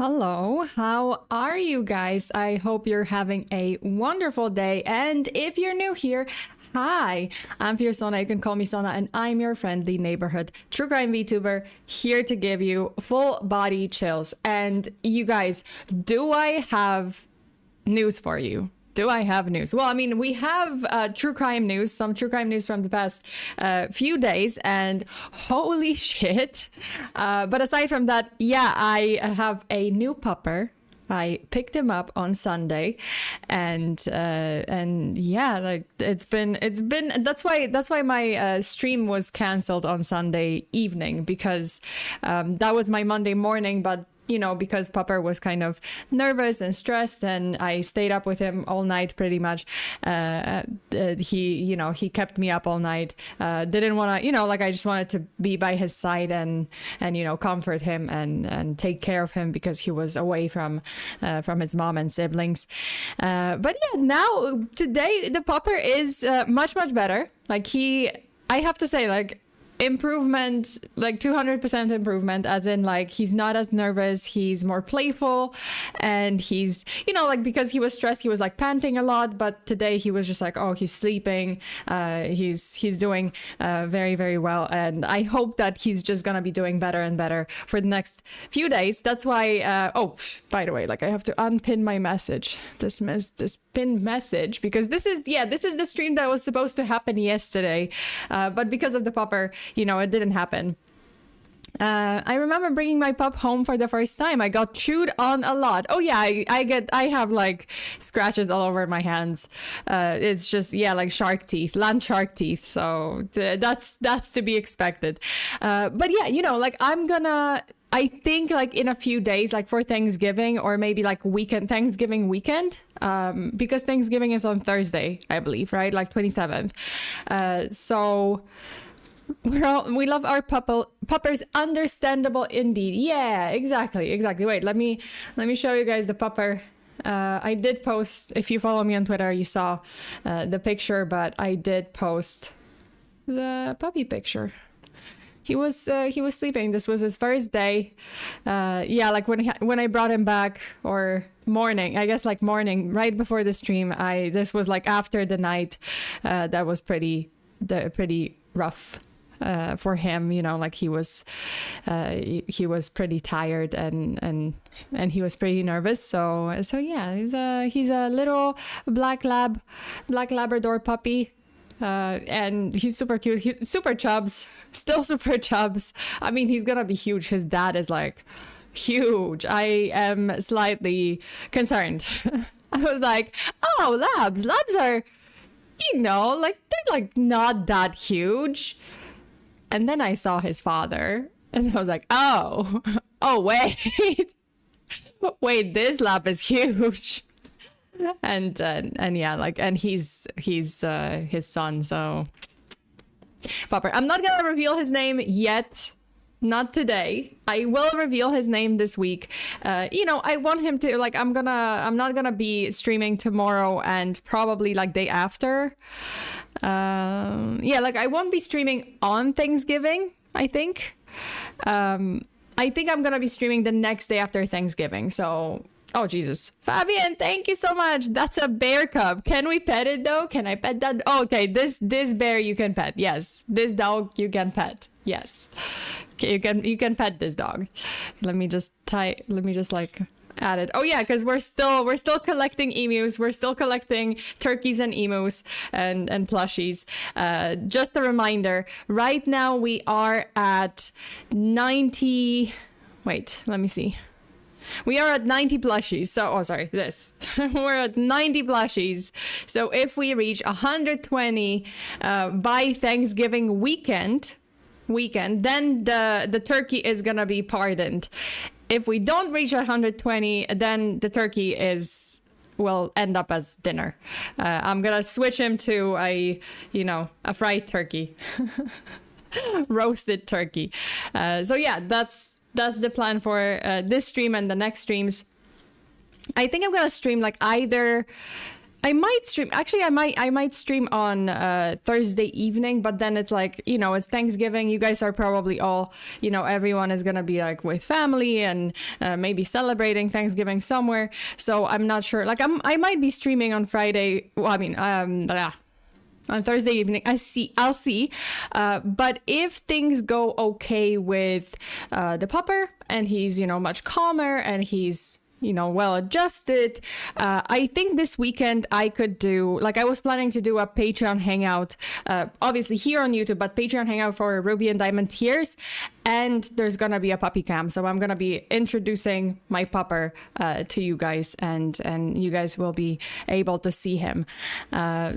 Hello, how are you guys? I hope you're having a wonderful day. And if you're new here, hi, I'm Fearsona. You can call me Sona, and I'm your friendly neighborhood true crime VTuber here to give you full body chills. And you guys, do I have news for you? Do I have news? Well, I mean, we have true crime news, some true crime news from the past few days, and holy shit. But aside from that, yeah, I have a new pupper. I picked him up on Sunday, and yeah, like it's been that's why my stream was canceled on Sunday evening, because that was my Monday morning, but you know, because Pupper was kind of nervous and stressed, and I stayed up with him all night pretty much. He kept me up all night. Didn't want to, like I just wanted to be by his side and comfort him and take care of him because he was away from his mom and siblings. But yeah, now today the Pupper is much better. Like I have to say, like, improvement, like 200% improvement, as in like he's not as nervous, he's more playful, and he's like, because he was stressed, he was like panting a lot, but today he was just like, oh, he's sleeping, he's doing very well, and I hope that he's just gonna be doing better and better for the next few days. That's why by the way, like, I have to unpin my message, this pinned message, because this is the stream that was supposed to happen yesterday, but because of the Pupper, it didn't happen. I remember bringing my pup home for the first time. I got chewed on a lot. Oh yeah, I have like scratches all over my hands. It's just, like land shark teeth. So that's to be expected. But yeah, like I think like in a few days, like for Thanksgiving, or maybe like Thanksgiving weekend, because Thanksgiving is on Thursday, I believe, right? Like 27th. So we love our puppers. Understandable indeed. Yeah, exactly. Wait, let me show you guys the Pupper. I did post, if you follow me on Twitter, you saw the picture, but I did post the puppy picture. He was sleeping. This was his first day. Like when I brought him back, or morning, I guess, like morning, right before the stream. This was like after the night that was pretty rough for him. Like he was pretty tired, and he was pretty nervous. So yeah, he's a little black Labrador puppy. And he's super cute, super chubs, still super chubs. I mean, he's gonna be huge. His dad is like huge. I am slightly concerned. I was like, oh, labs are, like, they're like not that huge. And then I saw his father, and I was like, oh wait, this lab is huge. And yeah, like, and he's his son. So Pupper, I'm not gonna reveal his name yet, not today. I will reveal his name this week. I want him to, like, I'm not gonna be streaming tomorrow and probably like day after. Like, I won't be streaming on Thanksgiving, I think. I think I'm gonna be streaming the next day after Thanksgiving. So, oh Jesus, Fabian, thank you so much. That's a bear cub. Can we pet it though? Can I pet that? Oh, okay, this bear you can pet. Yes, this dog you can pet. Yes, okay, you can pet this dog. Let me just like add it. Oh yeah, because we're still collecting emus. We're still collecting turkeys and emus and plushies. Just a reminder, right now we are at 90. Wait, let me see. We are at 90 plushies. So, we're at 90 plushies. So if we reach 120 by Thanksgiving weekend, then the turkey is gonna be pardoned. If we don't reach 120, then the turkey will end up as dinner. I'm gonna switch him to a fried turkey, roasted turkey. So yeah, that's the plan for this stream and the next streams. I think I'm gonna stream like either I might stream. Actually, I might stream on Thursday evening, but then it's like, you know, it's Thanksgiving. You guys are probably all, you know, everyone is gonna be like with family and maybe celebrating Thanksgiving somewhere. So I'm not sure. Like I might be streaming on Friday. Well, I mean, on Thursday evening. I'll see. But if things go okay with the pupper and he's, you know, much calmer and he's, you know, well adjusted, I think this weekend I could do, like I was planning to do a Patreon hangout, obviously here on YouTube, but Patreon hangout for Ruby and Diamond tiers, and there's gonna be a puppy cam, so I'm gonna be introducing my pupper to you guys, and you guys will be able to see him. I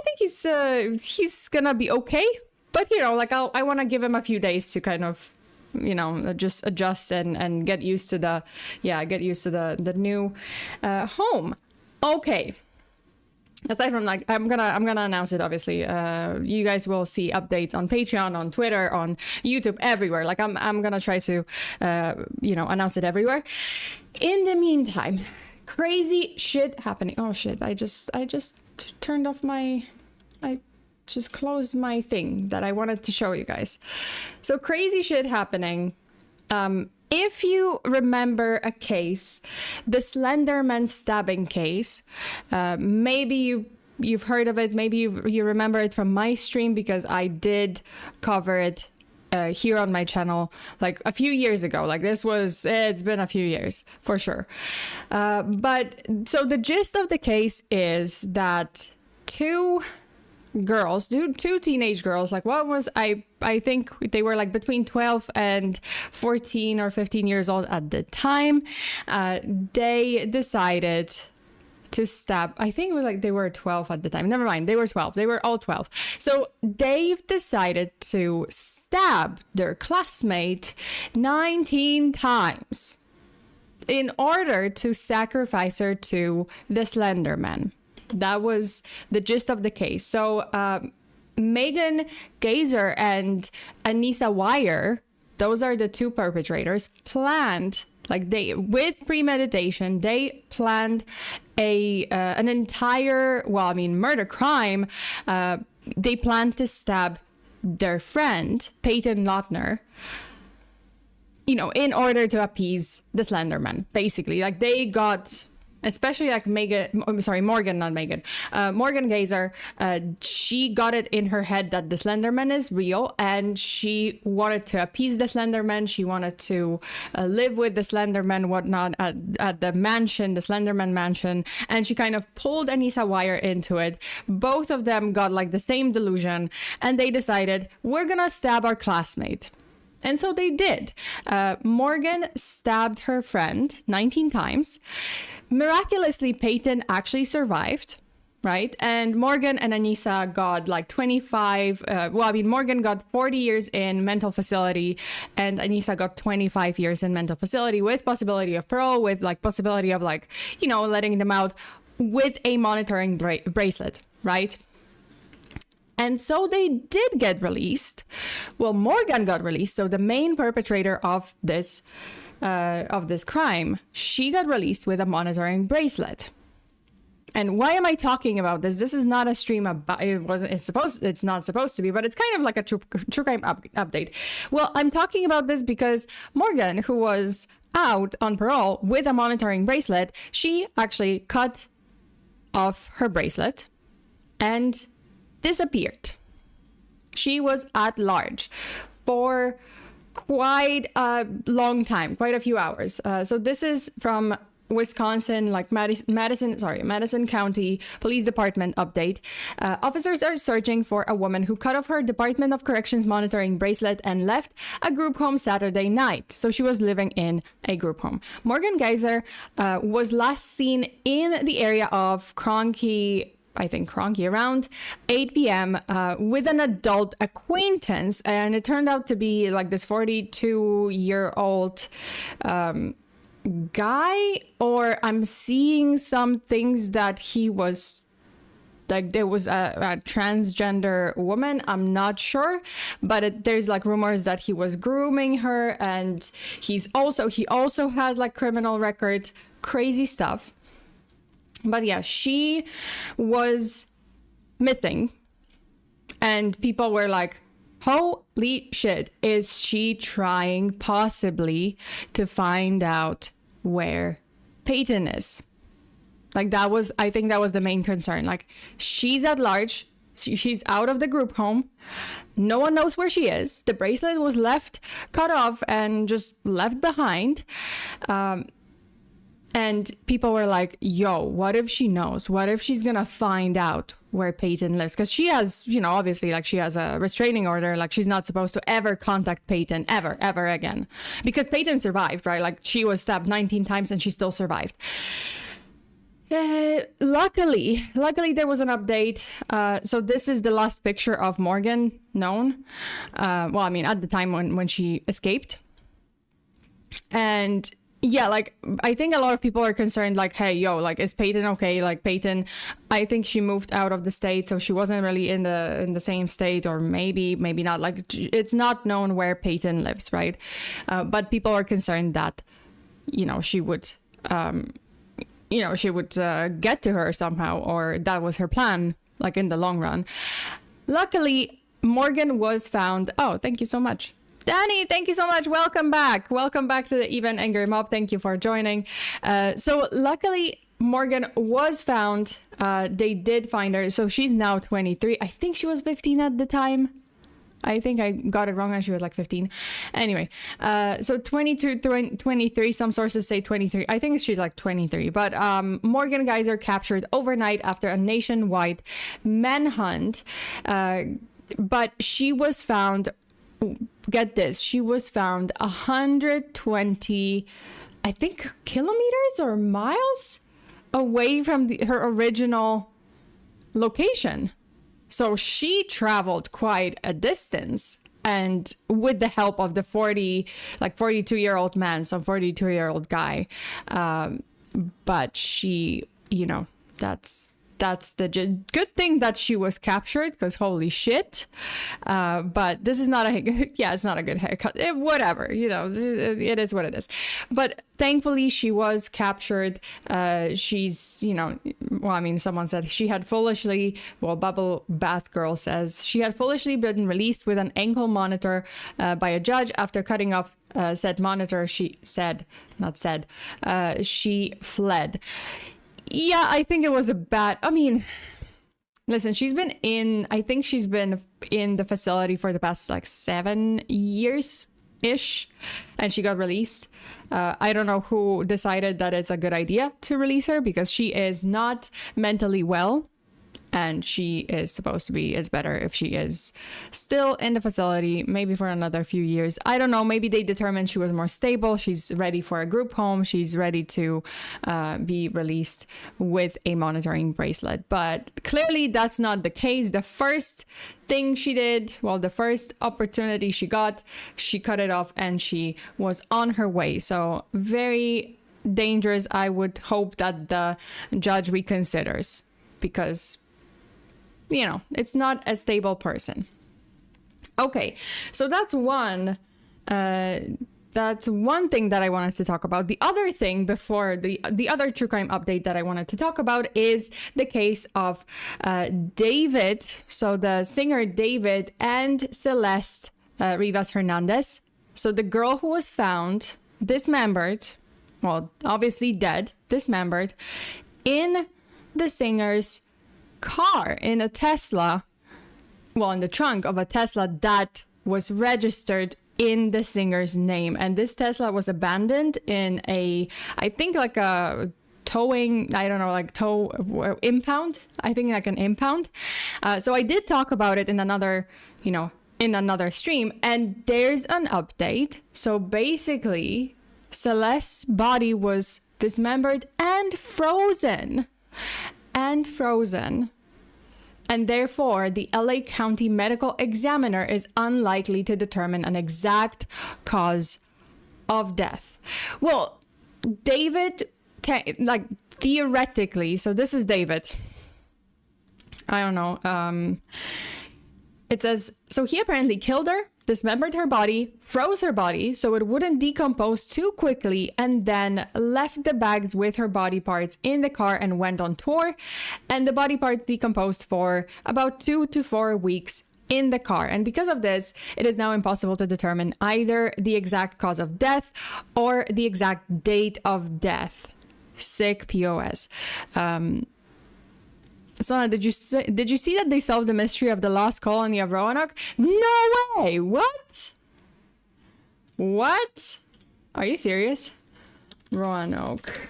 think he's gonna be okay, but you know, like I want to give him a few days to kind of, you know, just adjust and get used to the new home. Okay, aside from like, I'm gonna announce it, obviously. You guys will see updates on Patreon, on Twitter, on YouTube, everywhere. Like I'm gonna try to you know, announce it everywhere. In the meantime, crazy shit happening. Oh shit, I just turned off my, I just closed my thing that I wanted to show you guys. So crazy shit happening. If you remember a case, the Slenderman stabbing case, maybe you've heard of it, maybe you remember it from my stream, because I did cover it here on my channel like a few years ago. Like it's been a few years for sure. But so the gist of the case is that two teenage girls, like one was, I think they were like between 12 and 14 or 15 years old at the time. They decided to stab, I think it was like they were 12 at the time. Never mind, they were 12. They were all 12. So they've decided to stab their classmate 19 times in order to sacrifice her to the Slenderman. That was the gist of the case. So Megan Gazer and Anissa Wire, those are the two perpetrators, planned, like they, with premeditation, they planned an entire, well, I mean, murder crime. They planned to stab their friend, Peyton Lautner, you know, in order to appease the Slenderman, basically. Like they got, especially like Morgan Gazer, she got it in her head that the Slenderman is real, and she wanted to appease the Slenderman. She wanted to live with the Slenderman, whatnot, at the mansion, the Slenderman mansion, and she kind of pulled Anissa Wire into it. Both of them got like the same delusion, and they decided, we're gonna stab our classmate. And so they did. Morgan stabbed her friend 19 times. Miraculously, Peyton actually survived, right? And Morgan and Anissa got like 25, Morgan got 40 years in mental facility, and Anissa got 25 years in mental facility with possibility of parole, with like possibility of like, you know, letting them out with a monitoring bracelet, right? And so they did get released. Well, Morgan got released, so the main perpetrator of this crime, she got released with a monitoring bracelet. And why am I talking about this? This is not a stream about, it's not supposed to be, but it's kind of like a true crime update. Well, I'm talking about this because Morgan, who was out on parole with a monitoring bracelet, she actually cut off her bracelet and disappeared. She was at large for quite a long time, quite a few hours. So this is from Wisconsin, like Madison County Police Department update. Officers are searching for a woman who cut off her Department of Corrections monitoring bracelet and left a group home Saturday night. So she was living in a group home. Morgan Geyser was last seen in the area of Cronky, around 8 p.m. With an adult acquaintance, and it turned out to be like this 42-year-old guy, or I'm seeing some things that he was like, there was a transgender woman. I'm not sure, but there's like rumors that he was grooming her, and he also has like criminal record, crazy stuff. But yeah, she was missing. And people were like, holy shit, is she trying possibly to find out where Peyton is? Like, I think that was the main concern. Like, she's at large. She's out of the group home. No one knows where she is. The bracelet was cut off and just left behind. And people were like, yo, what if she knows? What if she's gonna find out where Peyton lives? Because she has, obviously, like, she has a restraining order. Like, she's not supposed to ever contact Peyton ever again. Because Peyton survived, right? Like, she was stabbed 19 times and she still survived. Luckily there was an update. So this is the last picture of Morgan known. Well, I mean, at the time when she escaped. And yeah, like, I think a lot of people are concerned, like, hey, yo, like, is Peyton okay? Like, Peyton, I think she moved out of the state, so she wasn't really in the same state, or maybe not. Like, it's not known where Peyton lives, right? But people are concerned that, she would, get to her somehow, or that was her plan, like, in the long run. Luckily, Morgan was found. Oh, thank you so much. Danny, thank you so much. Welcome back to the Even Angry Mob. Thank you for joining. So luckily, Morgan was found. They did find her. So she's now 23. I think she was 15 at the time. I think I got it wrong and she was like 15. Anyway, so 22, 23, some sources say 23. I think she's like 23. But Morgan Geyser captured overnight after a nationwide manhunt. But she was found, get this, she was found 120, I think, kilometers or miles away from her original location. So she traveled quite a distance, and with the help of the 42-year-old man, some 42-year-old guy. But she, that's the good thing that she was captured, because holy shit. But this is not it's not a good haircut. Whatever, it is what it is. But thankfully she was captured. She's, someone said she had foolishly, Bubble Bath Girl says, she had foolishly been released with an ankle monitor by a judge after cutting off said monitor. She fled. Yeah, I think it was listen, she's been in the facility for the past like 7 years-ish, and she got released. I don't know who decided that it's a good idea to release her, because she is not mentally well. And she is supposed to be, it's better if she is still in the facility, maybe for another few years. I don't know, maybe they determined she was more stable. She's ready for a group home. She's ready to be released with a monitoring bracelet. But clearly that's not the case. The first thing she did, the first opportunity she got, she cut it off and she was on her way. So very dangerous. I would hope that the judge reconsiders, because it's not a stable person. Okay, so that's one thing that I wanted to talk about. The other thing before the other true crime update that I wanted to talk about is the case of David. So the singer David and Celeste Rivas Hernandez. So the girl who was found dismembered, obviously dead, dismembered, in the singer's car, in a Tesla, in the trunk of a Tesla that was registered in the singer's name. And this Tesla was abandoned in I think like a towing, I don't know, like impound, I think like an impound. So I did talk about it in another stream, and there's an update. So basically Celeste's body was dismembered and frozen. And therefore the LA County Medical Examiner is unlikely to determine an exact cause of death. Well, David, theoretically, so this is David. I don't know. It says, so he apparently killed her dismembered her body, froze her body so it wouldn't decompose too quickly, and then left the bags with her body parts in the car and went on tour. And the body parts decomposed for about 2 to 4 weeks in the car. And because of this, it is now impossible to determine either the exact cause of death or the exact date of death. Sick POS. Sona, did you see that they solved the mystery of the lost colony of Roanoke? No way! What? What? Are you serious? Roanoke.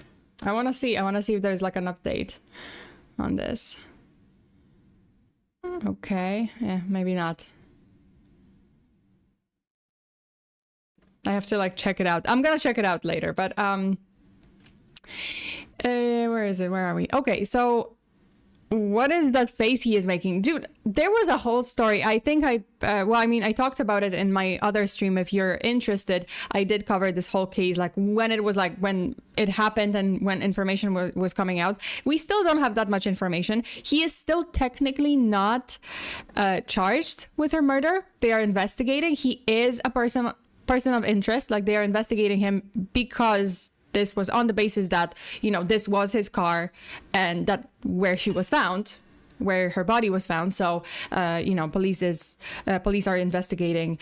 I want to see if there's like an update on this. Okay, yeah, maybe not. I have to like check it out. I'm gonna check it out later, but where is it? Where are we? Okay, so what is that face he is making? Dude, there was a whole story. I think I talked about it in my other stream. If you're interested, I did cover this whole case, like when it happened and when information was coming out. We still don't have that much information. He is still technically not charged with her murder. They are investigating. He is a person of interest. Like, they are investigating him because this was on the basis that, you know, this was his car and that where she was found, where her body was found. So, you know, police are investigating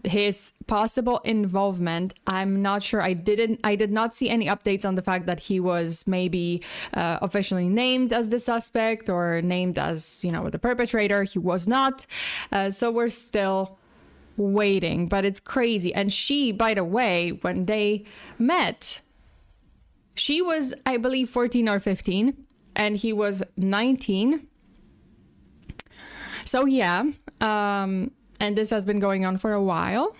his possible involvement. I'm not sure. I did not see any updates on the fact that he was maybe officially named as the suspect or named as, you know, the perpetrator. He was not. So we're still waiting, but it's crazy. And she, by the way, when they met, she was, I believe, 14 or 15 and he was 19. So yeah, and this has been going on for a while,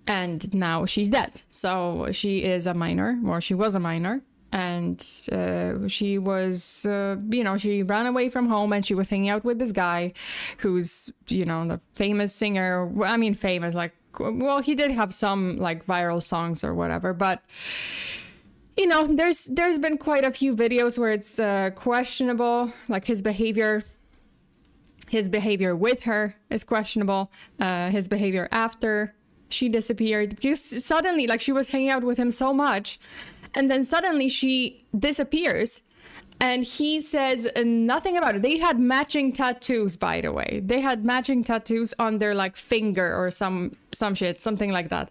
and now she's dead. So she is a minor, or she was a minor, and she was, you know, she ran away from home and she was hanging out with this guy who's, you know, the famous singer. I mean, famous, like, well, he did have some like viral songs or whatever, but you know, there's been quite a few videos where it's questionable, like his behavior with her is questionable, his behavior after she disappeared, because suddenly, like, she was hanging out with him so much, and then suddenly she disappears and he says nothing about it. They had matching tattoos, by the way. They had matching tattoos on their like finger or some shit, something like that.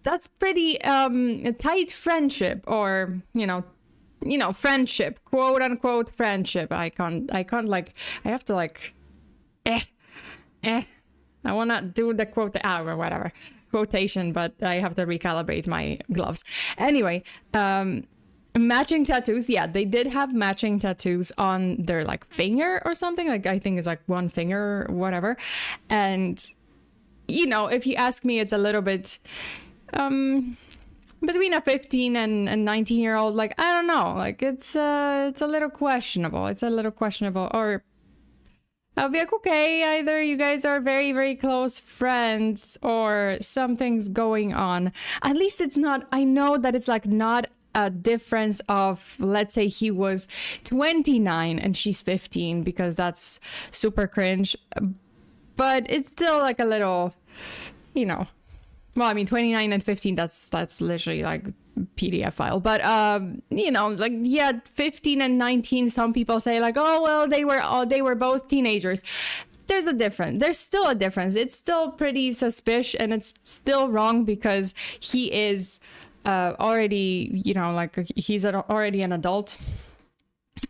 That's pretty a tight friendship, or you know, friendship, quote unquote friendship. I can't like, I have to like I want to do the quote or whatever quotation, but I have to recalibrate my gloves. Anyway, matching tattoos. Yeah, they did have matching tattoos on their like finger or something. Like, I think it's like one finger or whatever. And you know, if you ask me, it's a little bit between a 15 and 19-year-old, like, I don't know, like, it's a little questionable. Or I'll be like, okay, either you guys are very, very close friends or something's going on. At least it's not, I know that it's like not a difference of, let's say he was 29 and she's 15, because that's super cringe, but it's still like a little, you know, well, I mean, 29 and 15, that's literally like PDF file. But, you know, like, yeah, 15 and 19, some people say like, oh, well, they were both teenagers. There's a difference. There's still a difference. It's still pretty suspicious, and it's still wrong, because he is already, you know, like, he's already an adult.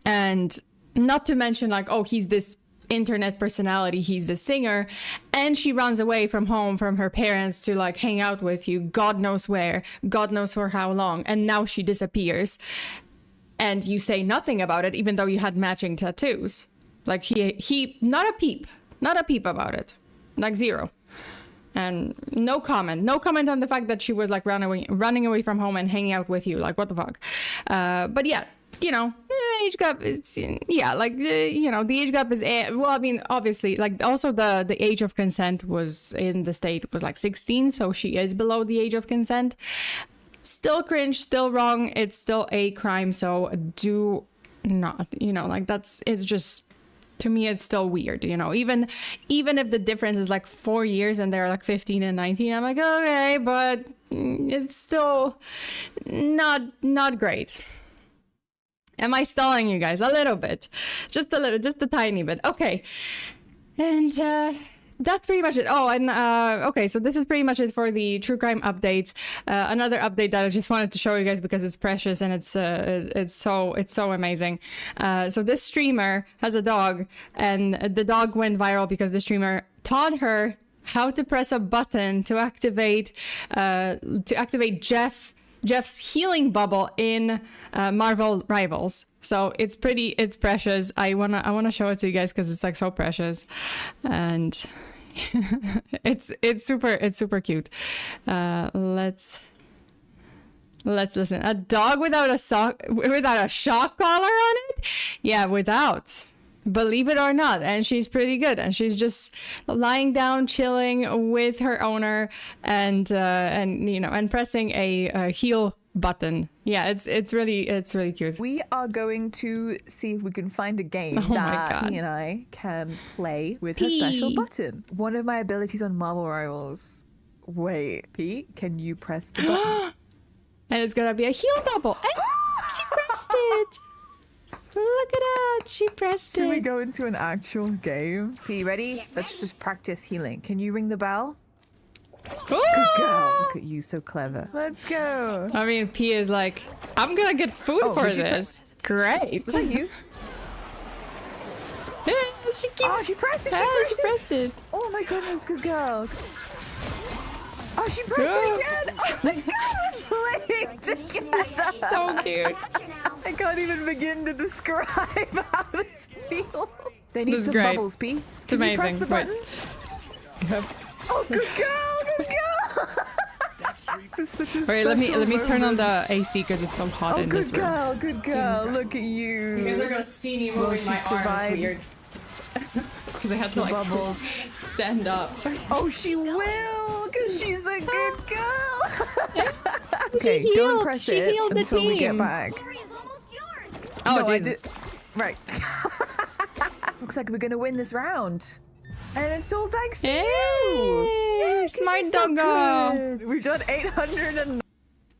And not to mention, like, oh, he's this internet personality, he's the singer, and she runs away from home, from her parents, to like hang out with you, God knows where, God knows for how long, and now she disappears and you say nothing about it, even though you had matching tattoos. Like, he not a peep about it, like zero. And no comment on the fact that she was like running away from home and hanging out with you, like, what the fuck. But yeah, you know, the age gap, it's, yeah, like, you know, the age gap is, well, I mean, obviously, like, also the age of consent was in the state was like 16, so she is below the age of consent. Still cringe, still wrong, it's still a crime, so do not, you know, like, it's just to me it's still weird, you know, even if the difference is like 4 years and they're like 15 and 19, I'm like, okay, but it's still not great. Am I stalling you guys? A little bit. Just a tiny bit. Okay. And that's pretty much it. Oh, and okay, so this is pretty much it for the true crime updates. Another update that I just wanted to show you guys because it's precious and it's so amazing. So this streamer has a dog, and the dog went viral because the streamer taught her how to press a button to activate Jeff's healing bubble in Marvel Rivals. So it's precious. I wanna show it to you guys because it's like so precious, and it's super cute. Let's listen. A dog without a shock collar on it? Yeah, without. Believe it or not, and she's pretty good, and she's just lying down, chilling with her owner, and you know, and pressing a heal button. Yeah, it's really cute. We are going to see if we can find a game that he and I can play with a special button. One of my abilities on Marvel Rivals. Wait, P, can you press the button? And it's gonna be a heal bubble. And she pressed it. Look at that, she pressed it. Can we go into an actual game? P, ready? Let's just practice healing. Can you ring the bell? Ooh! Good girl. Look at you, so clever. Let's go. I mean, P is like, I'm gonna get food for this. Great. Was that you? She keeps... Oh, she pressed it. She pressed it. Oh my goodness, good girl. Oh, she pressed it again. Oh my god, we're playing together. So cute. I can't even begin to describe how this feels. They need some great. bubbles, P. It's amazing. You press the button? Yep. Oh, good girl, good girl. This is such a Wait, let me turn on the AC because it's so hot in this room. Oh, good girl, look at you. You guys are gonna see me moving my arms weird. Because I had to like bubbles. stand up. Oh, she will, because she's a good girl. Okay, She don't healed. press She it healed the until we get team. back. Oh, No, Jesus. Right. Looks like we're gonna win this round. And it's all thanks to Hey, you! smart You're so doggo. good. We've done 800 and...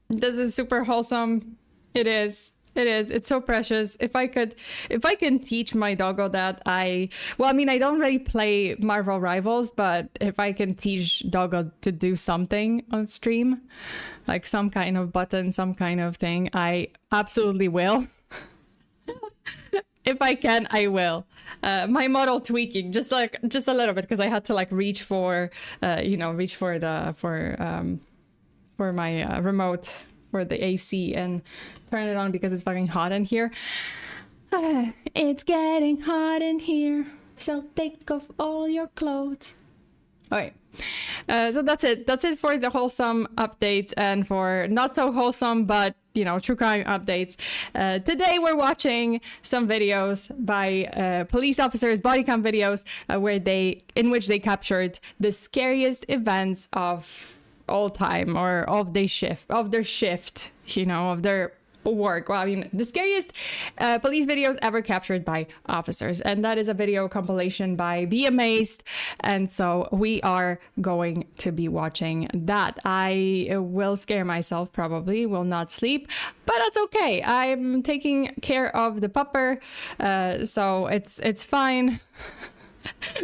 This is super wholesome. It is. It's so precious. If I can teach my doggo that I don't really play Marvel Rivals, but if I can teach doggo to do something on stream, like some kind of button, some kind of thing, I absolutely will. If I can, I will. My model tweaking, just a little bit, because I had to like reach for my remote for the AC and turn it on because it's fucking hot in here. It's getting hot in here, so take off all your clothes. Okay. So that's it. That's it for the wholesome updates and for not so wholesome, but true crime updates. Today we're watching some videos by police officers, body cam videos, in which they captured the scariest events of all time, or of their shift, of their work. Well, I mean, the scariest police videos ever captured by officers, and that is a video compilation by Be Amazed, and so we are going to be watching that. I will scare myself, probably will not sleep, but that's okay. I'm taking care of the pupper, so it's fine.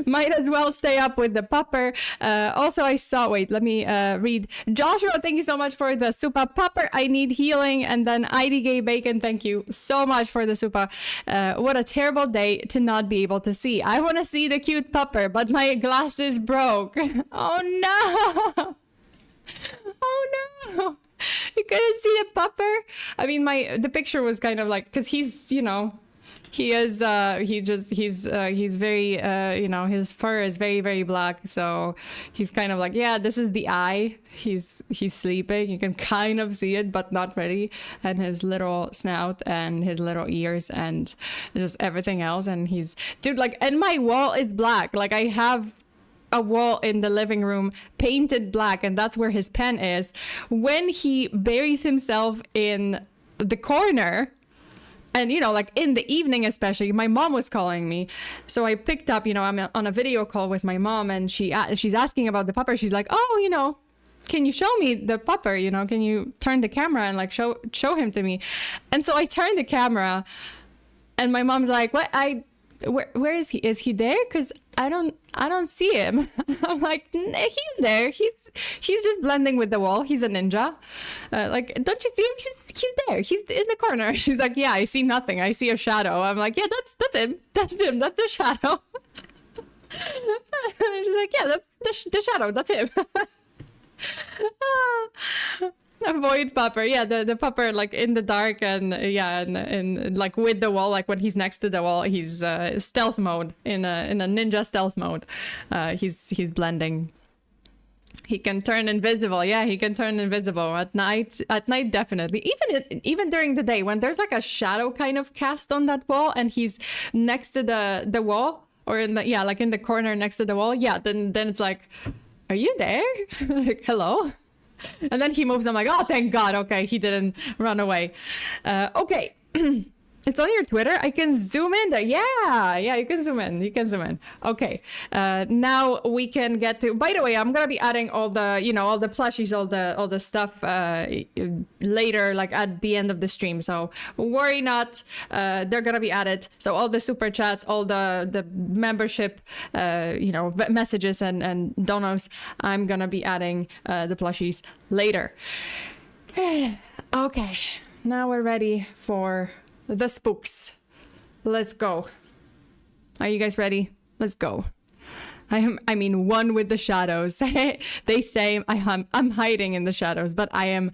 Might as well stay up with the pupper. Also, I saw, wait, let me read. Joshua, thank you so much for the super pupper. I need healing. And then IDGay Bacon, thank you so much for the super. What a terrible day to not be able to see. I want to see the cute pupper, but my glasses broke. Oh no. Oh no. You couldn't see the pupper? I mean, the picture was kind of like, because he's, he's very, his fur is very, very black. So he's kind of like, yeah, this is the eye. He's sleeping. You can kind of see it, but not really. And his little snout and his little ears and just everything else. And and my wall is black. Like, I have a wall in the living room painted black, and that's where his pen is. When he buries himself in the corner, And, you know, like in the evening, especially, my mom was calling me. So I picked up, you know, I'm on a video call with my mom, and she's asking about the pupper. She's like, oh, you know, can you show me the pupper? You know, can you turn the camera and like show him to me? And so I turned the camera, and my mom's like, what? Where is he? Is he there? Because I don't see him. I'm like, he's there. He's just blending with the wall. He's a ninja. Like, don't you see him? He's there. He's in the corner. She's like, yeah, I see nothing. I see a shadow. I'm like, yeah, that's him. That's him. That's the shadow. She's like, yeah, that's the shadow. That's him. Avoid pupper. Yeah, the pupper, like in the dark, and and like with the wall, like when he's next to the wall, he's stealth mode, in a ninja stealth mode. He's blending. He can turn invisible. Yeah, he can turn invisible at night. At night, definitely. Even during the day, when there's like a shadow kind of cast on that wall, and he's next to the wall, or in the like in the corner next to the wall. Yeah, then it's like, are you there? Like, hello. And then he moves. I'm like, oh, thank God. Okay, he didn't run away. Okay. It's on your Twitter. I can zoom in there. Yeah, you can zoom in. Okay. Now we can get to, by the way, I'm going to be adding all the, you know, all the plushies, all the stuff later, like at the end of the stream. So worry not, they're going to be added. So all the super chats, all the membership, you know, messages and donos, I'm going to be adding the plushies later. Okay. Now we're ready for the spooks. Let's go. Are you guys ready? Let's go. I mean, one with the shadows. They say I'm hiding in the shadows, but I am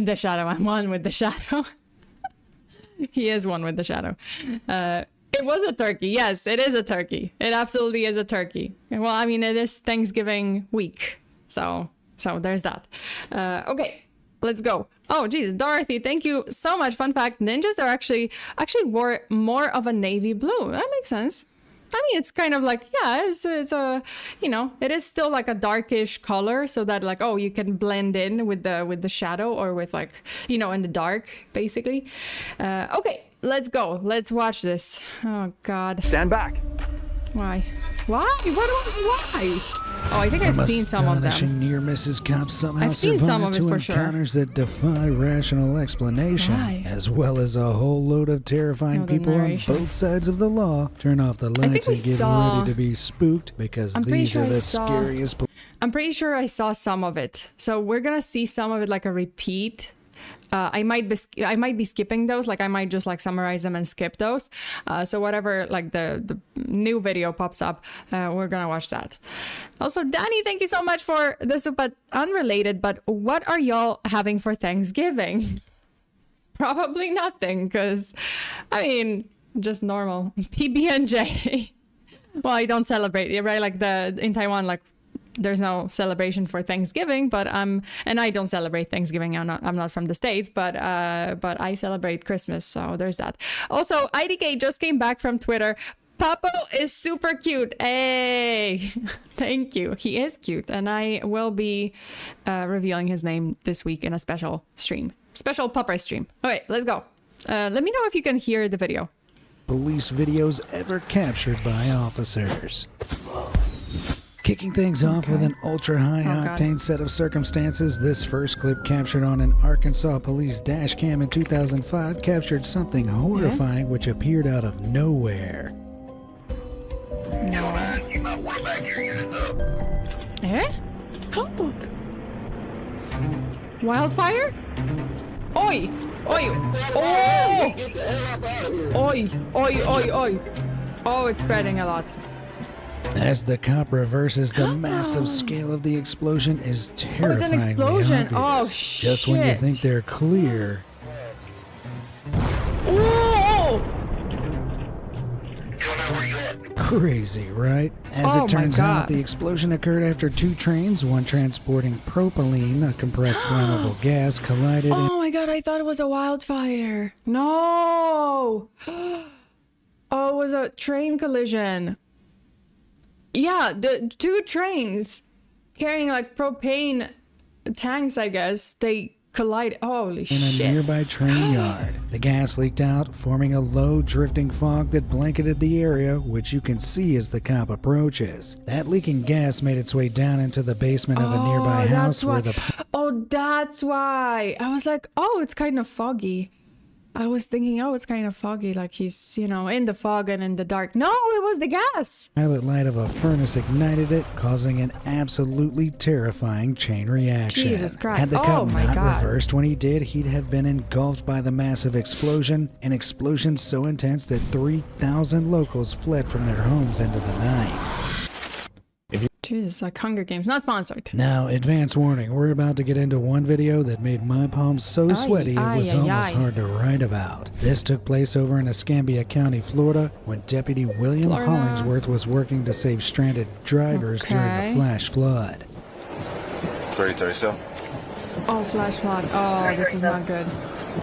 the shadow. I'm one with the shadow. He is one with the shadow. It was a turkey. Yes, it is a turkey. It absolutely is a turkey. Well, I mean, it is Thanksgiving week. So there's that. Okay. Let's go. Oh, Jesus, Dorothy, thank you so much. Fun fact, ninjas are actually wore more of a navy blue. That makes sense. I mean, it's kind of like, yeah, it's a, you know, it is still like a darkish color, so that like, oh, you can blend in with the shadow, or with like, you know, in the dark, basically. Okay, let's go. Let's watch this. Oh, God. Stand back. Why? Why? Oh, I think I've seen some of them. Near misses, cops somehow I've seen some of it to for sure. encounters that defy rational explanation, as well as a whole load of terrifying people on both sides of the law. Turn off the lights and get ready to be spooked, because these are the scariest. I'm pretty sure I saw some of it, so we're gonna see some of it like a repeat. I might be skipping those, like I might just like summarize them and skip those. So whatever like the new video pops up, we're gonna watch that. Also, Danny, thank you so much for the super unrelated, but what are y'all having for Thanksgiving? Probably nothing, because I mean, just normal PB&J. Well, I don't celebrate it, right? Like in Taiwan, like there's no celebration for Thanksgiving, but and I don't celebrate Thanksgiving. I'm not from the States, but I celebrate Christmas, so there's that. Also, IDK just came back from Twitter. Papo is super cute. Hey, thank you. He is cute, and I will be revealing his name this week in a special pupper stream. Okay, let's go. Let me know if you can hear the video. Police videos ever captured by officers. Kicking things off with an ultra-high octane set of circumstances, this first clip captured on an Arkansas police dash cam in 2005 captured something horrifying which appeared out of nowhere. Eh? Oh. Wildfire? Oi! Oi! Oh! Oi! Oi! Oi! Oi! Oh, it's spreading a lot. As the cop reverses, the massive scale of the explosion is terrifyingly it's an explosion. obvious. Oh, shit. Just when you think they're clear. Whoa! Crazy, right? As it turns out, the explosion occurred after two trains, one transporting propylene, a compressed flammable gas, collided. Oh my God, I thought it was a wildfire. No! Oh, it was a train collision. Yeah, the two trains carrying like propane tanks, I guess, they collided. Holy in shit. a nearby train yard. The gas leaked out, forming a low, drifting fog that blanketed the area, which you can see as the cop approaches. That leaking gas made its way down into the basement of a nearby house where the... Oh, that's why. I was like, oh, it's kind of foggy. I was thinking, oh, it's kind of foggy, like he's, you know, in the fog and in the dark. No, it was the gas. Pilot light of a furnace ignited it, causing an absolutely terrifying chain reaction. Jesus Christ. Had the cop my not God. reversed when he did, he'd have been engulfed by the massive explosion, an explosion so intense that 3,000 locals fled from their homes into the night. Jesus, like Hunger Games, not sponsored. Now, advance warning, we're about to get into one video that made my palms so sweaty it was almost hard to write about. This took place over in Escambia County, Florida, when Deputy William Hollingsworth was working to save stranded drivers during the flash flood. 3037. Oh, flash flood. Oh, this is not good.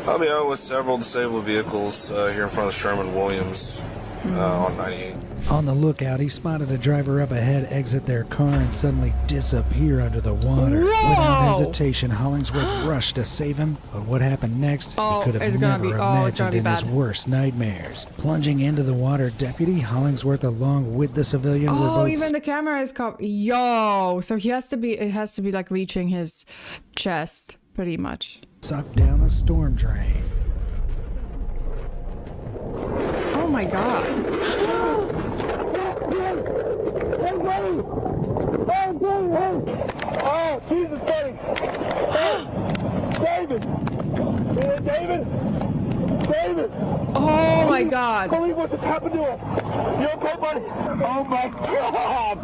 I'll be out with several disabled vehicles here in front of Sherman Williams on 98. On the lookout, he spotted a driver up ahead exit their car and suddenly disappear under the water. Whoa! Without hesitation, Hollingsworth rushed to save him, but what happened next, he could have never imagined in his worst nightmares. Plunging into the water, Deputy Hollingsworth, along with the civilian, were both... even the camera is Yo, so he has to be, it has to be like reaching his chest, pretty much. ...sucked down a storm drain. Oh my God. Oh, Jesus, buddy! Hey, David! David! David! Oh my God. Believe what just happened to us. You okay, buddy? Oh my God!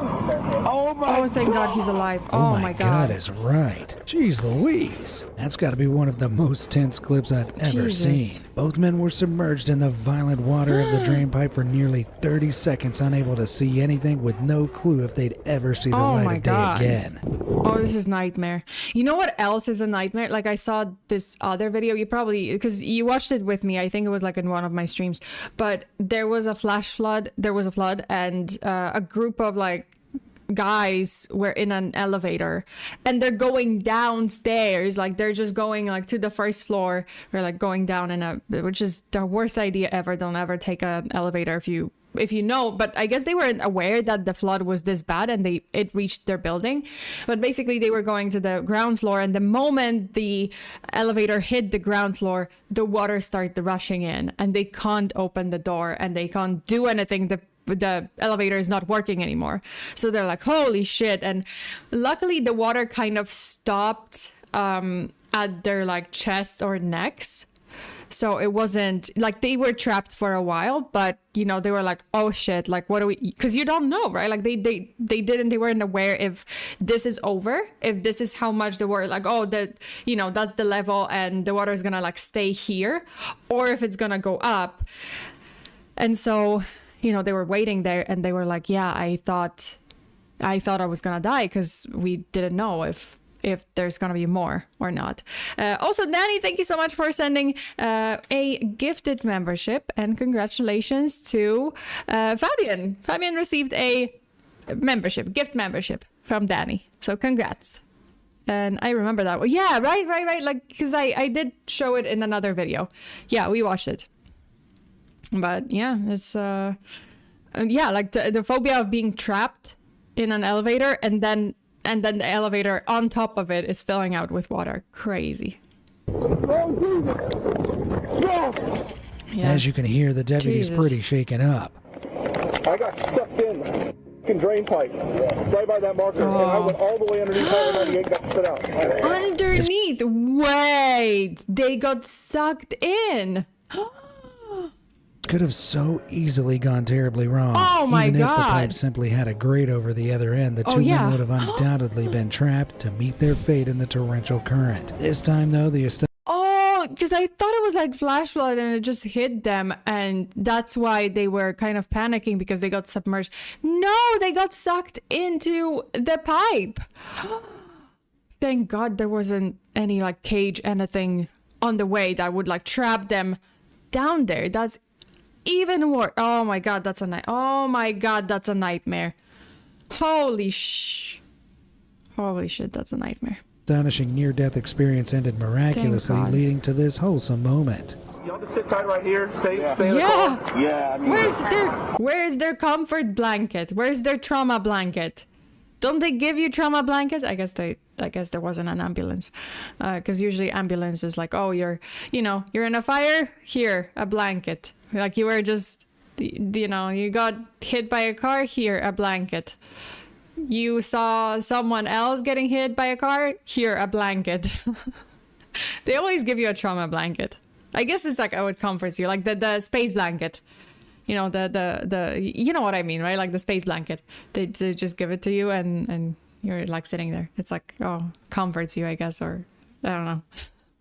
Oh my God! Oh, thank God he's alive. Oh my God is right. Jeez Louise. That's got to be one of the most tense clips I've ever seen. Both men were submerged in the violent water of the drain pipe for nearly 30 seconds, unable to see anything, with no clue if they'd ever see the light of day again. Oh, this is nightmare. You know what else is a nightmare? Like, I saw this other video. You probably, because you watched it with me. I think it was like in one of my streams. But there was a flash flood. There was a flood, and a group of like guys were in an elevator, and they're going downstairs. Like, they're just going like to the first floor. They're like going down in a, which is the worst idea ever. Don't ever take an elevator if you know, but I guess they weren't aware that the flood was this bad and it reached their building. But basically they were going to the ground floor, and the moment the elevator hit the ground floor, the water started rushing in, and they can't open the door and they can't do anything. The elevator is not working anymore. So they're like, holy shit. And luckily the water kind of stopped at their like chest or necks. So it wasn't like they were trapped for a while, but you know, they were like, oh shit, like what do we, because you don't know, right? Like they weren't aware if this is over, if this is how much the water, like, oh, that, you know, that's the level and the water is gonna like stay here, or if it's gonna go up. And so, you know, they were waiting there, and they were like, yeah, I thought I was gonna die, because we didn't know if there's gonna be more or not. Also, Danny, thank you so much for sending a gifted membership, and congratulations to Fabian. Fabian received a gift membership from Danny, so congrats. And I remember that. Yeah, right, like, because I did show it in another video. Yeah, we watched it. But yeah, it's yeah, like the phobia of being trapped in an elevator, and then the elevator on top of it is filling out with water. Crazy. Yeah. As you can hear, the deputy's pretty shaken up. I got sucked in drain pipe right by that marker, and I went all the way underneath Highway 98 and got spit out. Underneath? Wait, they got sucked in. Could have so easily gone terribly wrong. Oh my Even God. if the pipe simply had a grate over the other end, the two men would have undoubtedly been trapped to meet their fate in the torrential current. This time, though, because I thought it was like flash flood and it just hit them, and that's why they were kind of panicking, because they got submerged. No, they got sucked into the pipe. Thank God there wasn't any like cage, anything on the way that would like trap them down there. That's even worse. Oh my God, that's a that's a nightmare. Holy shit, that's a nightmare. astonishing near-death experience ended miraculously, God. leading to this wholesome moment. Y'all just sit tight right here. Stay in the car. Yeah. Where's their comfort blanket? Where's their trauma blanket? Don't they give you trauma blankets? I guess there wasn't an ambulance, because usually ambulance is like, oh, you're in a fire, here, a blanket. Like you were just, you got hit by a car, here, a blanket. You saw someone else getting hit by a car, here, a blanket. They always give you a trauma blanket. I guess it's like, oh, it comforts you, like the space blanket. You know, you know what I mean, right? Like the space blanket. They just give it to you and you're like sitting there. It's like, oh, comforts you, I guess, or I don't know.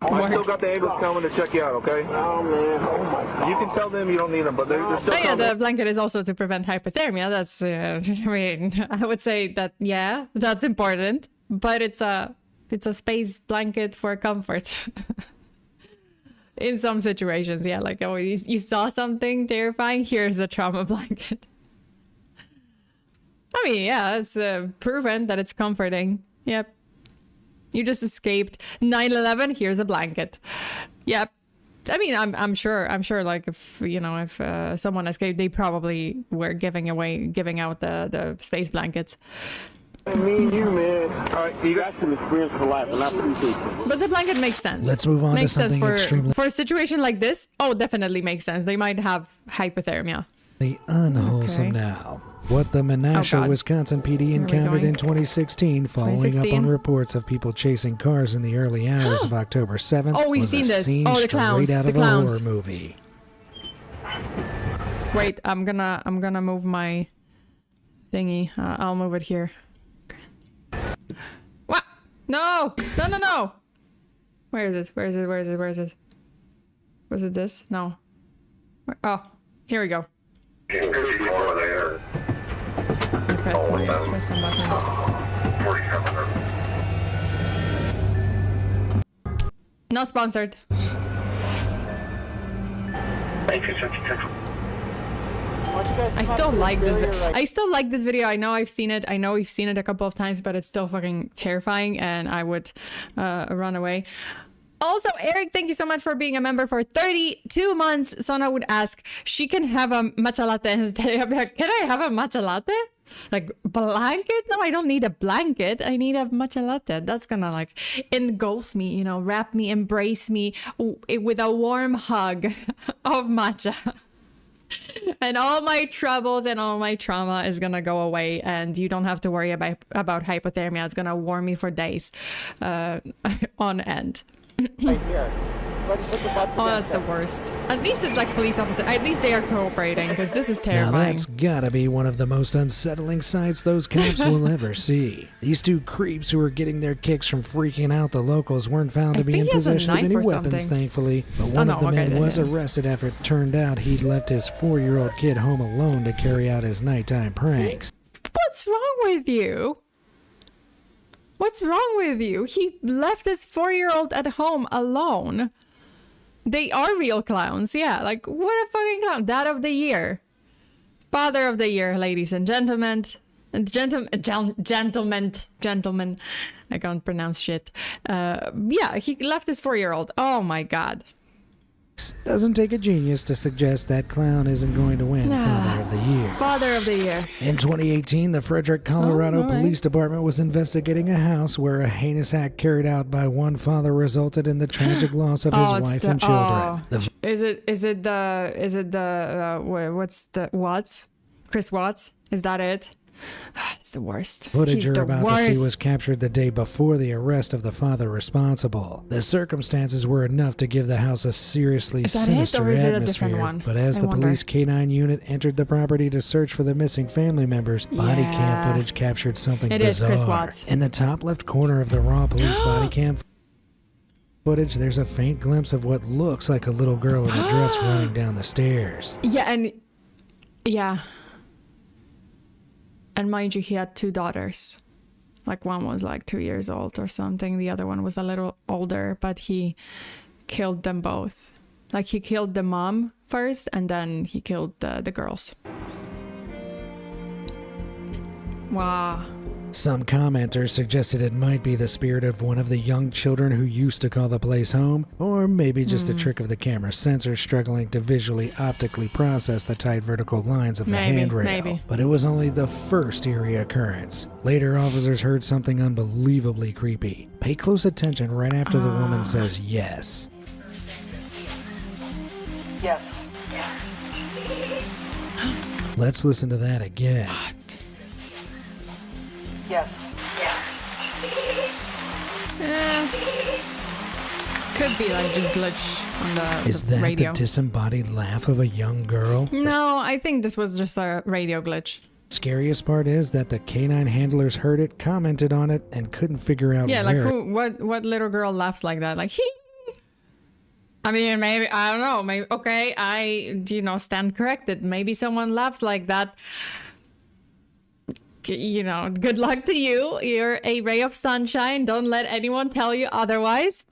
I still got the ambulance coming to check you out, okay? Oh, man. Oh, my God. You can tell them you don't need them, but they're still coming. Yeah, the blanket is also to prevent hypothermia. That's, I would say that, yeah, that's important. But it's a space blanket for comfort. In some situations, yeah, like, oh, you saw something terrifying, here's a trauma blanket. I mean, yeah, it's proven that it's comforting. Yep. You just escaped 9/11, here's a blanket. Yep. I mean, I'm sure, like, if someone escaped, they probably were giving out the space blankets. Me and you, man. All right, you got some experience for life, and I appreciate you. But the blanket makes sense. Let's move on to something extremely... For a situation like this, oh, definitely makes sense. They might have hypothermia. Unwholesome now. What the Menasha, Wisconsin PD encountered in 2016 following up on reports of people chasing cars in the early hours of October 7th. Oh, we've seen this. Oh, the clowns. Straight out of a horror movie. Wait, I'm gonna move my thingy. I'll move it here. What? No! No! Where is it? Was it this? No. Oh, here we go. I pressed some button. Not sponsored. I still like this. I still like this video. I know I've seen it. I know we've seen it a couple of times, but it's still fucking terrifying, and I would run away. Also, Eric, thank you so much for being a member for 32 months. Sona would ask, she can have a matcha latte instead. Can I have a matcha latte? Like, blanket? No, I don't need a blanket. I need a matcha latte. That's gonna, like, engulf me, wrap me, embrace me with a warm hug of matcha. And all my troubles and all my trauma is gonna go away, and you don't have to worry about hypothermia. It's gonna warm me for days on end. Right here. Oh, that's the worst. At least it's like police officer. At least they are cooperating, because this is terrifying. Now that's gotta be one of the most unsettling sights those cops will ever see. These two creeps who were getting their kicks from freaking out the locals weren't found to be in possession of any weapons, thankfully. But one of the men was arrested after it turned out he'd left his 4-year-old kid home alone to carry out his nighttime pranks. What's wrong with you? What's wrong with you? He left his 4-year-old at home alone. They are real clowns, yeah. Like, what a fucking clown. Dad of the year. Father of the year, ladies and gentlemen. Gentlemen. I can't pronounce shit. Yeah, he left his 4-year-old. Oh my god. Doesn't take a genius to suggest that clown isn't going to win Father of the Year. Father of the Year. In 2018, the Frederick, Colorado Police Department was investigating a house where a heinous act carried out by one father resulted in the tragic loss of his wife and children. Is it Watts? Chris Watts? Is that it? It's the worst. Footage you're about to see was captured the day before the arrest of the father responsible. The circumstances were enough to give the house a seriously sinister atmosphere. But as the police K9 unit entered the property to search for the missing family members, body cam footage captured something bizarre. It is Chris Watts. In the top left corner of the raw police body cam footage, there's a faint glimpse of what looks like a little girl in a dress running down the stairs. And mind you, he had 2 daughters. Like, one was like 2 years old or something. The other one was a little older, but he killed them both. Like, he killed the mom first, and then he killed the girls. Wow. Some commenters suggested it might be the spirit of one of the young children who used to call the place home, or maybe just a trick of the camera's sensor struggling to visually optically process the tight vertical lines of the handrail. Maybe. But it was only the first eerie occurrence. Later, officers heard something unbelievably creepy. Pay close attention right after the woman says yes. Yes. Let's listen to that again. What? Yes. Could be like just glitch on the Is the that radio. the disembodied laugh of a young girl? No, I think this was just a radio glitch. Scariest part is that the canine handlers heard it, commented on it, and couldn't figure out Yeah, like where. what little girl laughs like that? Like, hee. I mean, maybe, I don't know. Maybe, okay, I stand corrected. Maybe someone laughs like that. Good luck to you. You're a ray of sunshine. Don't let anyone tell you otherwise.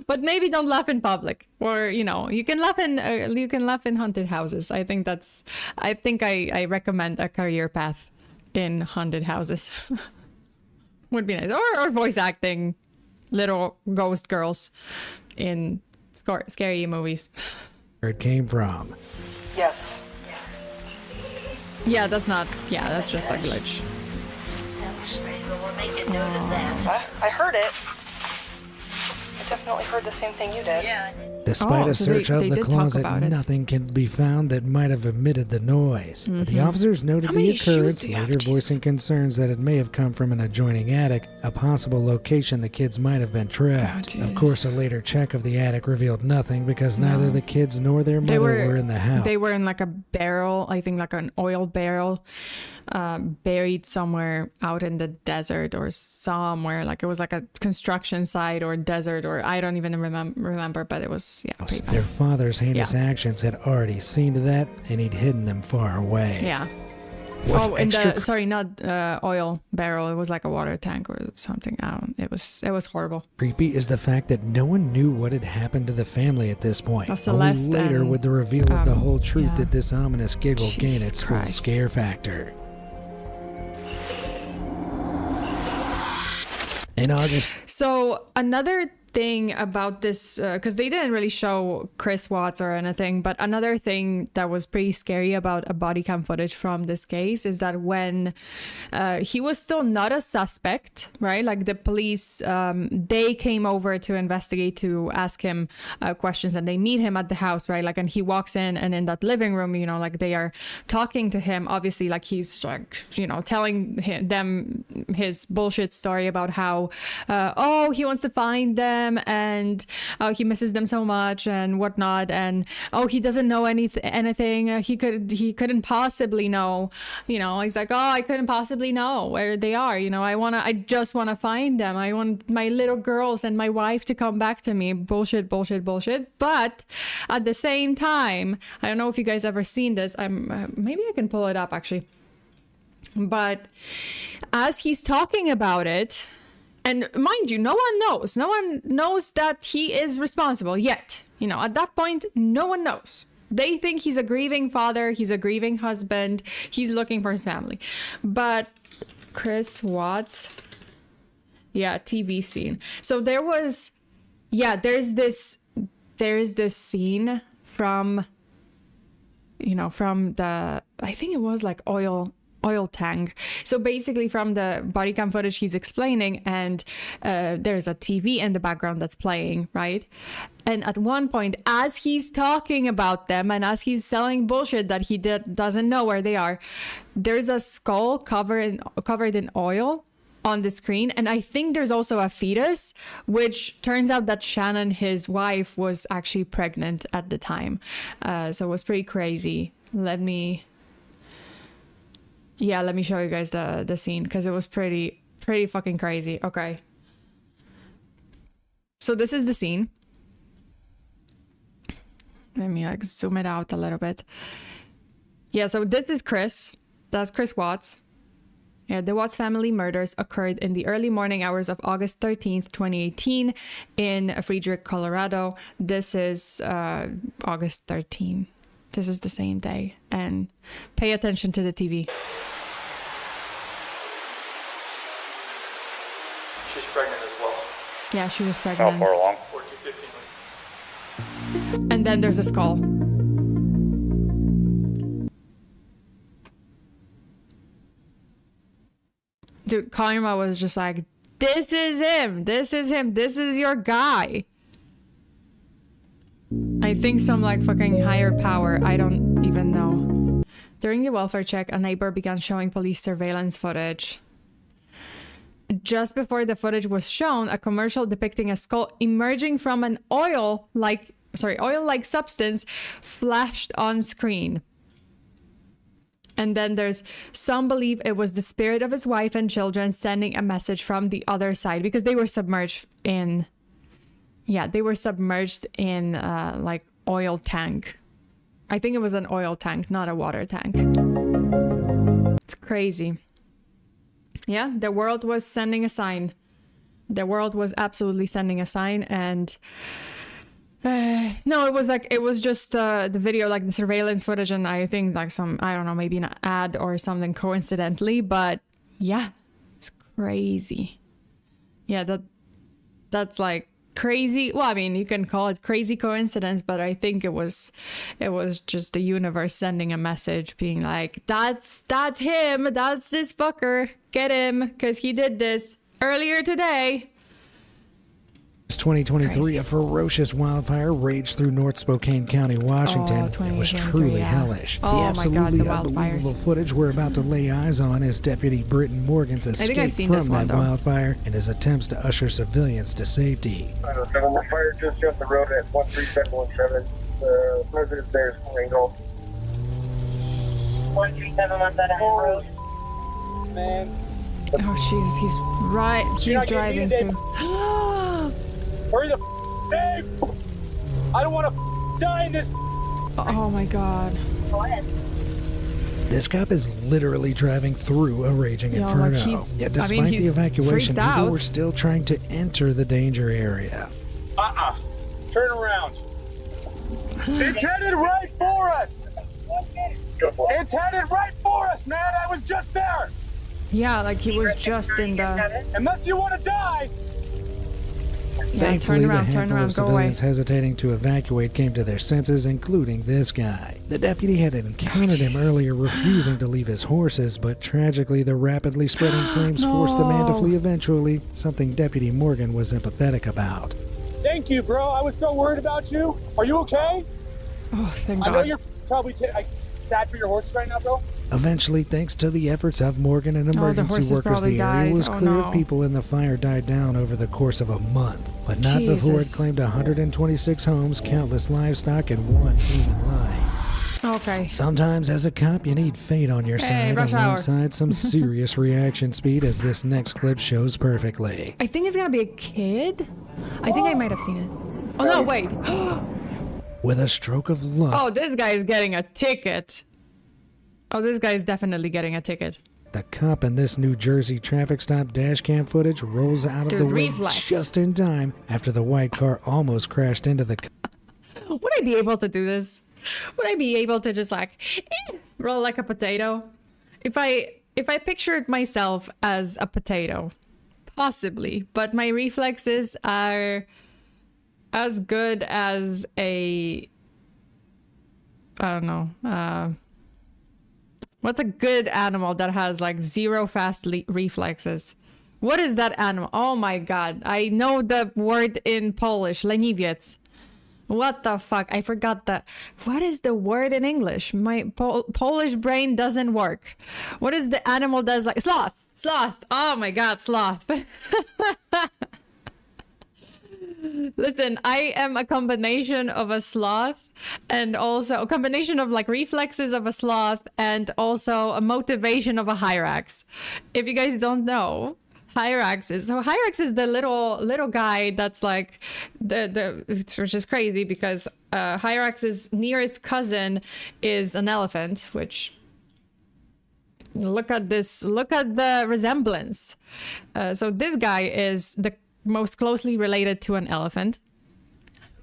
But maybe don't laugh in public. Or you can laugh in haunted houses. I think I recommend a career path in haunted houses. Would be nice. Or voice acting, little ghost girls in scary movies. Where it came from. Yes. Yeah, that's just a glitch. I heard it. I definitely heard the same thing you did. Yeah. Despite a so search they of the did talk closet, about it. nothing can be found that might have emitted the noise. But the officers noted How the many shoes occurrence, do you have, later Jesus? voicing concerns that it may have come from an adjoining attic, a possible location the kids might have been trapped. Oh, Of jeez. course, a later check of the attic revealed nothing because neither the kids nor their mother were in the house. They were in like a barrel, I think like an oil barrel, buried somewhere out in the desert or somewhere. Like it was like a construction site or desert, or I don't even remember, but it was pretty bad. Their father's heinous actions had already seen to that, and he'd hidden them far away. Yeah. What's in extra the sorry, not oil barrel. It was like a water tank or something. It was horrible. creepy is the fact that no one knew what had happened to the family at this point. Oh, Only Celeste later, and, with the reveal of the whole truth, yeah. did this ominous giggle gain Jesus its full Christ. scare factor. In August, So another thing about this, because they didn't really show Chris Watts or anything, but another thing that was pretty scary about a body cam footage from this case is that when he was still not a suspect, right? Like the police, they came over to investigate, to ask him questions, and they meet him at the house, right? Like, and he walks in, and in that living room, like they are talking to him, obviously, like he's like, telling them his bullshit story about how, he wants to find them, and he misses them so much and whatnot, and he doesn't know anything. He couldn't possibly know. He's like, I couldn't possibly know where they are. I just want to find them. I want my little girls and my wife to come back to me. Bullshit. But at the same time, I don't know if you guys ever seen this. Maybe I can pull it up actually. But as he's talking about it, and mind you, no one knows that he is responsible yet. At that point, no one knows. They think he's a grieving father, he's a grieving husband, he's looking for his family. But Chris Watts, TV scene. So there's this scene from the, I think it was like oil tank. So basically from the body cam footage he's explaining, and there's a TV in the background that's playing, right? And at one point, as he's talking about them and as he's selling bullshit that he doesn't know where they are, there's a skull covered in oil on the screen, and I think there's also a fetus, which turns out that Shannon, his wife, was actually pregnant at the time. So it was pretty crazy. Let me show you guys the scene, because it was pretty fucking crazy. Okay. So this is the scene. Let me zoom it out a little bit. Yeah, so this is Chris. That's Chris Watts. Yeah, the Watts family murders occurred in the early morning hours of August 13th, 2018 in Friedrich, Colorado. This is August 13th. This is the same day. And pay attention to the TV. Yeah, she was How pregnant. far along? 14, 15 weeks. And then there's a skull. Dude, Karma was just like, this is him. This is him. This is your guy. I think some like fucking higher power. I don't even know. During the welfare check, a neighbor began showing police surveillance footage. Just before the footage was shown, a commercial depicting a skull emerging from an oil-like substance flashed on screen. And then there's some believe it was the spirit of his wife and children sending a message from the other side because they were submerged in, like oil tank. I think it was an oil tank, not a water tank. It's crazy. Yeah, the world was sending a sign. The world was absolutely sending a sign, and no, it was just the video, like the surveillance footage, and I think like some, I don't know, maybe an ad or something coincidentally, but yeah, it's crazy. Yeah, that's like crazy. Well, I mean, you can call it crazy coincidence, but I think it was just the universe sending a message being like, that's him, that's this fucker, get him, because he did this earlier today. It's 2023, Crazy. a ferocious wildfire raged through North Spokane County, Washington. It was 2023, truly yeah. hellish. Oh The my God, absolutely the wildfires. unbelievable footage we're about to lay eyes on is Deputy Britton Morgan's think I've escape seen from this one, that though. wildfire and his attempts to usher civilians to safety. November fire just off the road at 13717. The residence there is Ringo. 13717 road. Man. Oh Jesus, he's not getting driving needed, through. Hurry the Dave! I don't want to die in this. Oh my God. This cop is literally driving through a raging Yo, like, inferno. he's- Yet I despite mean, the he's evacuation, freaked people out. were still trying to enter the danger area. Turn around. It's headed right for us. It's headed right for us, man. I was just there. Yeah, like he was just in the. Unless you want to die. Yeah, Thankfully, turn the around, handful of go away. civilians hesitating to evacuate came to their senses, including this guy. The deputy had encountered him earlier, refusing to leave his horses, but tragically, the rapidly spreading flames forced the man to No. flee eventually, something Deputy Morgan was empathetic about. Thank you, bro. I was so worried about you. Are you okay? Oh, thank I know God. you're probably sad for your horses right now, bro. Eventually, thanks to the efforts of Morgan and emergency horses workers, probably the area died. was Oh, clear no. of people and the fire died down over the course of a month. But not before it Jesus. claimed 126 homes, countless livestock, and one human life. Okay. Sometimes, as a cop, you need fate on your side rush hour. alongside some serious reaction speed, as this next clip shows perfectly. I think it's gonna be a kid. I think I might have seen it. Oh no, wait. With a stroke of luck, Oh, this guy is getting a ticket. Oh, this guy is definitely getting a ticket. the cop in this New Jersey traffic stop dash cam footage rolls out of Dude, the way reflex. just in time after the white car almost crashed into the Would I be able to do this? Would I be able to just like roll like a potato? If I pictured myself as a potato, possibly, but my reflexes are as good as a, I don't know, what's a good animal that has like zero fast reflexes? What is that animal? Oh my God. I know the word in Polish, leniwiec. What the fuck? I forgot that. What is the word in English? My Polish brain doesn't work. What is the animal that's like sloth? Sloth. Oh my God, sloth. Listen, I am a combination of a sloth and also a combination of like reflexes of a sloth and also a motivation of a Hyrax. If you guys don't know, Hyrax is the little guy that's like which is crazy because Hyrax's nearest cousin is an elephant, which look at the resemblance. So this guy is the most closely related to an elephant,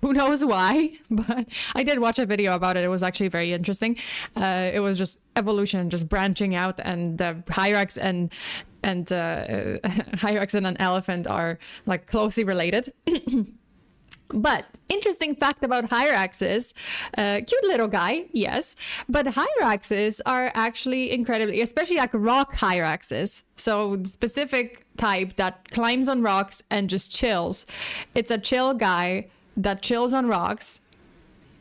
Who knows why? But I did watch a video about it. It was actually very interesting. It was just evolution, just branching out, and Hyrax and Hyrax and an elephant are like closely related. But interesting fact about Hyraxes, cute little guy, yes, but Hyraxes are actually incredibly, especially like rock Hyraxes, so specific type that climbs on rocks and just chills. It's a chill guy that chills on rocks.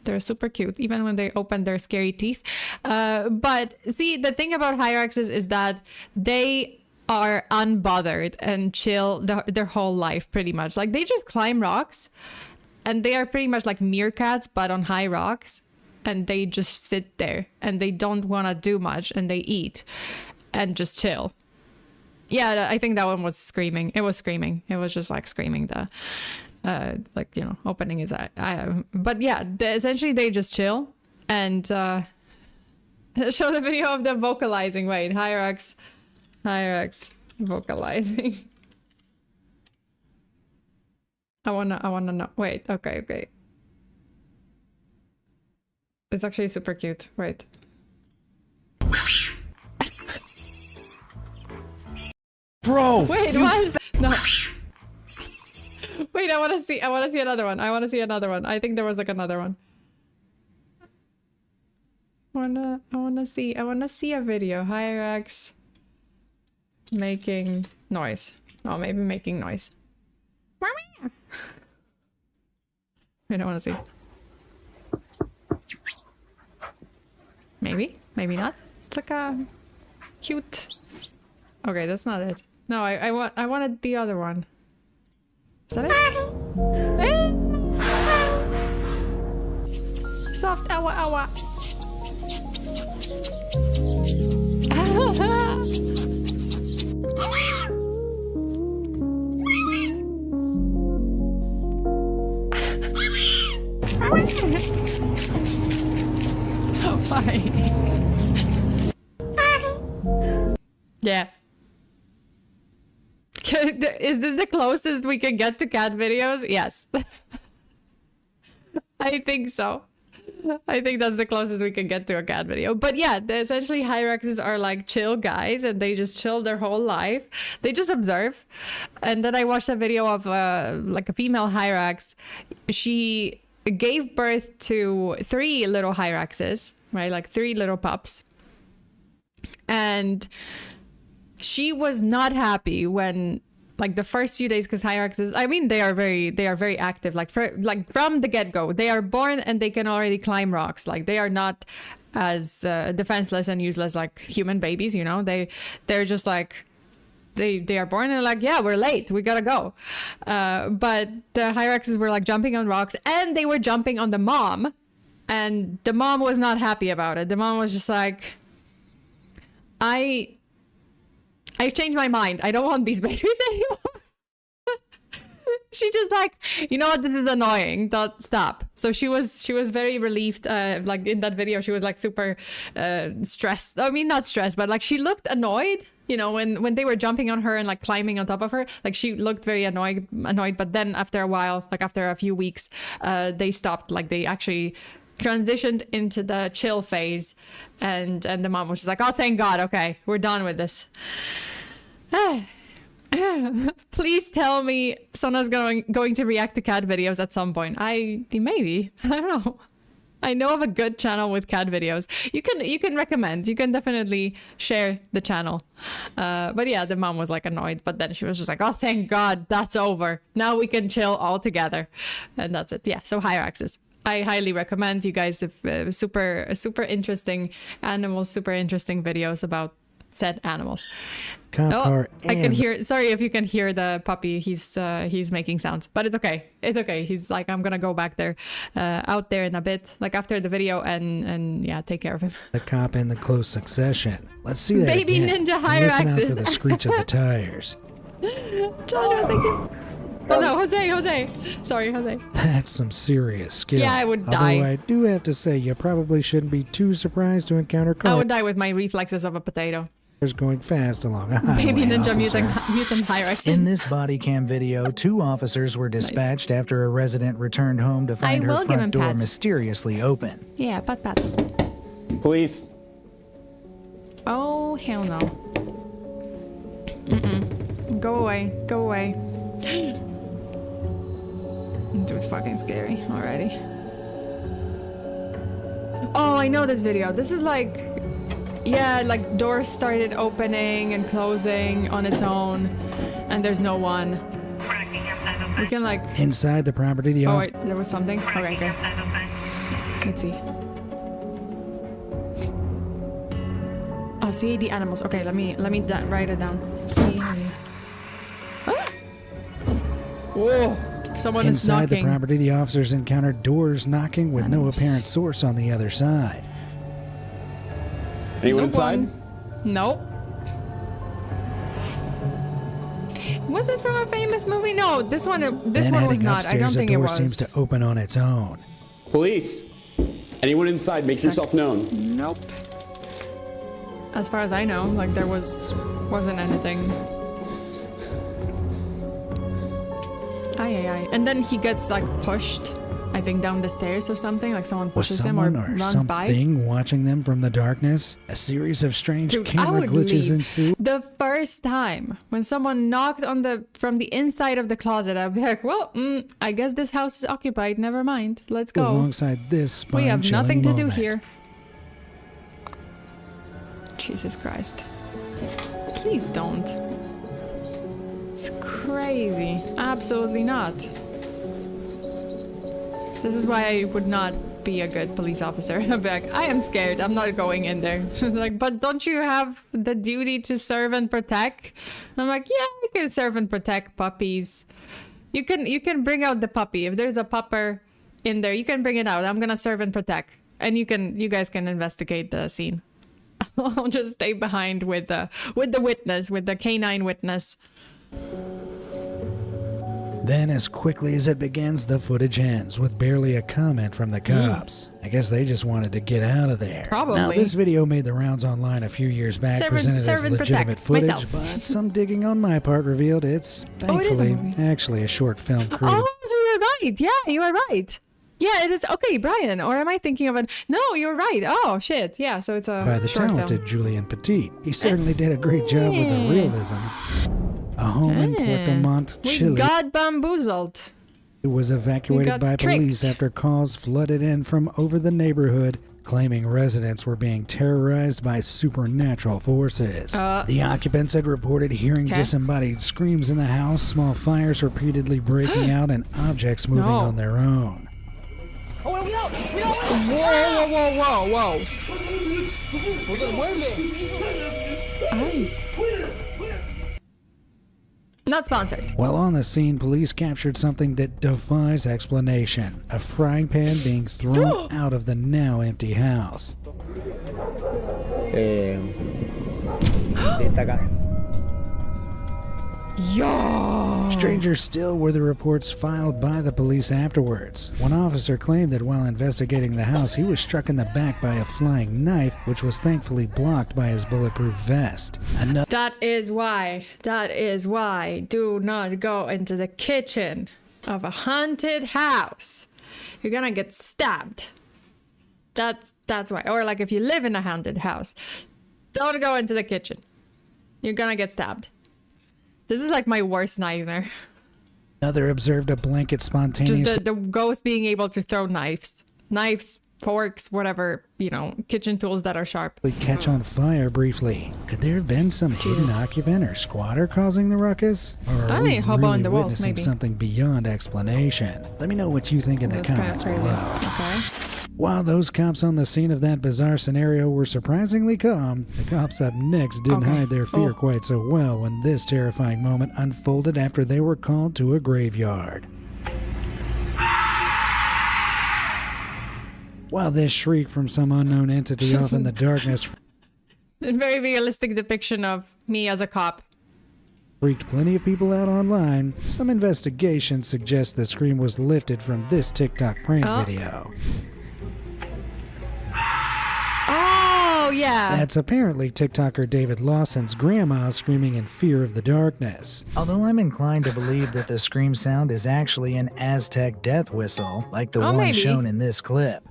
They're super cute, even when they open their scary teeth. But see, the thing about Hyraxes is that they are unbothered and chill their whole life, pretty much. Like, they just climb rocks. And they are pretty much like meerkats, but on high rocks. And they just sit there and they don't want to do much, and they eat and just chill. Yeah, I think that one was screaming. It was screaming. It was just like screaming like, you know, opening his eye. But yeah, essentially they just chill and show the video of them vocalizing. Wait, Hyrax vocalizing. I wanna know. Wait, okay. It's actually super cute. Wait. Bro! Wait, what? No. Wait, I wanna see another one. I think there was like another one. I wanna see a video. Hyrax making noise. Oh, maybe making noise. I don't want to see. Maybe not. It's like a cute. Okay, that's not it. No, I wanted the other one. Is that it? Soft awa. Why? Yeah. Is this the closest we can get to cat videos? Yes. I think so. I think that's the closest we can get to a cat video. But yeah, essentially Hyraxes are like chill guys, and they just chill their whole life. They just observe. And then I watched a video of like a female Hyrax. She gave birth to 3 little Hyraxes, right? Like 3 little pups. And she was not happy when, like, the first few days, because Hyraxes, I mean, they are very active. Like from the get-go, they are born and they can already climb rocks. Like, they are not as defenseless and useless like human babies, you know. They're just like, they are born and like, yeah, we're late, we gotta go. But the Hyraxes were like jumping on rocks, and they were jumping on the mom, and the mom was not happy about it. The mom was just like, I changed my mind. I don't want these babies anymore. She just like, you know what, this is annoying. Stop. So she was very relieved. Like in that video, she was like super stressed. I mean, not stressed, but like she looked annoyed. You know, when they were jumping on her and like climbing on top of her, like she looked very annoyed. But then after a while, like after a few weeks, they stopped. Like they actually transitioned into the chill phase, and the mom was just like, oh, thank God. Okay, we're done with this. Please tell me Sona's going to react to cat videos at some point. Maybe. I don't know. I know of a good channel with cat videos. You can recommend. You can definitely share the channel. But yeah, the mom was like annoyed, but then she was just like, oh, thank God, that's over. Now we can chill all together. And that's it. Yeah, so Hyraxes. I highly recommend. You guys have super interesting animals, super interesting videos about said animals. I can hear. Sorry if you can hear the puppy. He's making sounds, but it's okay. It's okay. He's like, I'm gonna go back there, out there in a bit, like after the video, and yeah, take care of him. The cop in the close succession. Let's see that Baby again. Ninja And listen out Hyraxes. for the screech of the tires. Joshua, thank you. Oh no, Jose. Sorry, Jose. That's some serious skill. Yeah, I would die. Although I do have to say, you probably shouldn't be too surprised to encounter I would die with my reflexes of a potato. going fast along a highway. Baby Ninja officer. mutant Hyrax. In this body cam video, 2 officers were dispatched after a resident returned home to find her will give him front door pats. mysteriously open. Yeah, pats. Police. Oh, hell no. Go away. Go away. Dude, fucking scary already. Oh, I know this video. This is like... Yeah, like doors started opening and closing on its own. And there's no one. We can like... Inside the property, the Oh, officer... wait, there was something? Okay, okay. Let's see. Oh, CAD animals. Okay, let me write it down. CAD. Ah! Whoa! Someone is Inside the knocking. property, the officers encountered doors knocking with no Animals. apparent source on the other side. Anyone No inside? one. Nope. Was it from a famous movie? No, this one. This Then one was heading not. upstairs, I don't think a it door was. seems to open on its own. Police. Anyone inside? Make yourself known. Nope. As far as I know, like there wasn't anything. Aye. And then he gets like pushed, I think down the stairs or something, like someone Was pushes him or someone or runs by. something watching them from the darkness? A series of strange Dude, I camera would glitches leave. ensue. The first time when someone knocked on from the inside of the closet, I'd be like, well, I guess this house is occupied. Never mind. Let's go. Alongside this We have spine-chilling nothing to do moment. here. Jesus Christ. Please don't. It's crazy. Absolutely not. This is why I would not be a good police officer. I'd be like, I am scared. I'm not going in there. Like, but don't you have the duty to serve and protect? I'm like, yeah, you can serve and protect puppies. You can bring out the puppy. If there's a pupper in there, you can bring it out. I'm gonna serve and protect. And you guys can investigate the scene. I'll just stay behind with the witness, with the canine witness. Then, as quickly as it begins, the footage ends with barely a comment from the cops. I guess they just wanted to get out of there. Probably. Now, this video made the rounds online a few years back, presented as and legitimate protect footage, myself. but some digging on my part revealed it's, Oh, it is a thankfully, movie. actually a short film created Oh, so you're right. Yeah, you are right. Yeah, it is. Okay, Brian. Or am I thinking of it? No, you're right. Oh, shit. Yeah, so it's a by the short talented film. Julian Petit. He certainly did a great job with the realism. A home in Puerto Montt, We Chile, got bamboozled. was evacuated got by police tricked. after calls flooded in from over the neighborhood, claiming residents were being terrorized by supernatural forces. The occupants had reported hearing Okay. disembodied screams in the house, small fires repeatedly breaking out, and objects moving No. on their own. Whoa. Ay. Not sponsored. While on the scene, police captured something that defies explanation. A frying pan being thrown out of the now empty house. Yo. Stranger still were the reports filed by the police afterwards. One officer claimed that while investigating the house, he was struck in the back by a flying knife, which was thankfully blocked by his bulletproof vest. Another That is why. Do not go into the kitchen of a haunted house. You're gonna get stabbed. That's why. Or like if you live in a haunted house, don't go into the kitchen. You're gonna get stabbed. This is like my worst nightmare. observed a blanket spontaneously Just the ghost being able to throw knives, forks, whatever, kitchen tools that are sharp. catch on fire briefly. Could there have been some hidden occupant or squatter causing the ruckus? Or are we hobo really in the walls, witnessing maybe. something beyond explanation? Let me know what you think in the That's kind comments of crazy. below. Okay. While those cops on the scene of that bizarre scenario were surprisingly calm, the cops up next didn't Okay. hide their fear Oh. quite so well when this terrifying moment unfolded after they were called to a graveyard. While this shriek from some unknown entity off in the darkness A very realistic depiction of me as a cop. freaked plenty of people out online, some investigations suggest the scream was lifted from this TikTok prank Oh. video. Oh, yeah. That's apparently TikToker David Lawson's grandma screaming in fear of the darkness. Although I'm inclined to believe that the scream sound is actually an Aztec death whistle, like the one maybe. shown in this clip.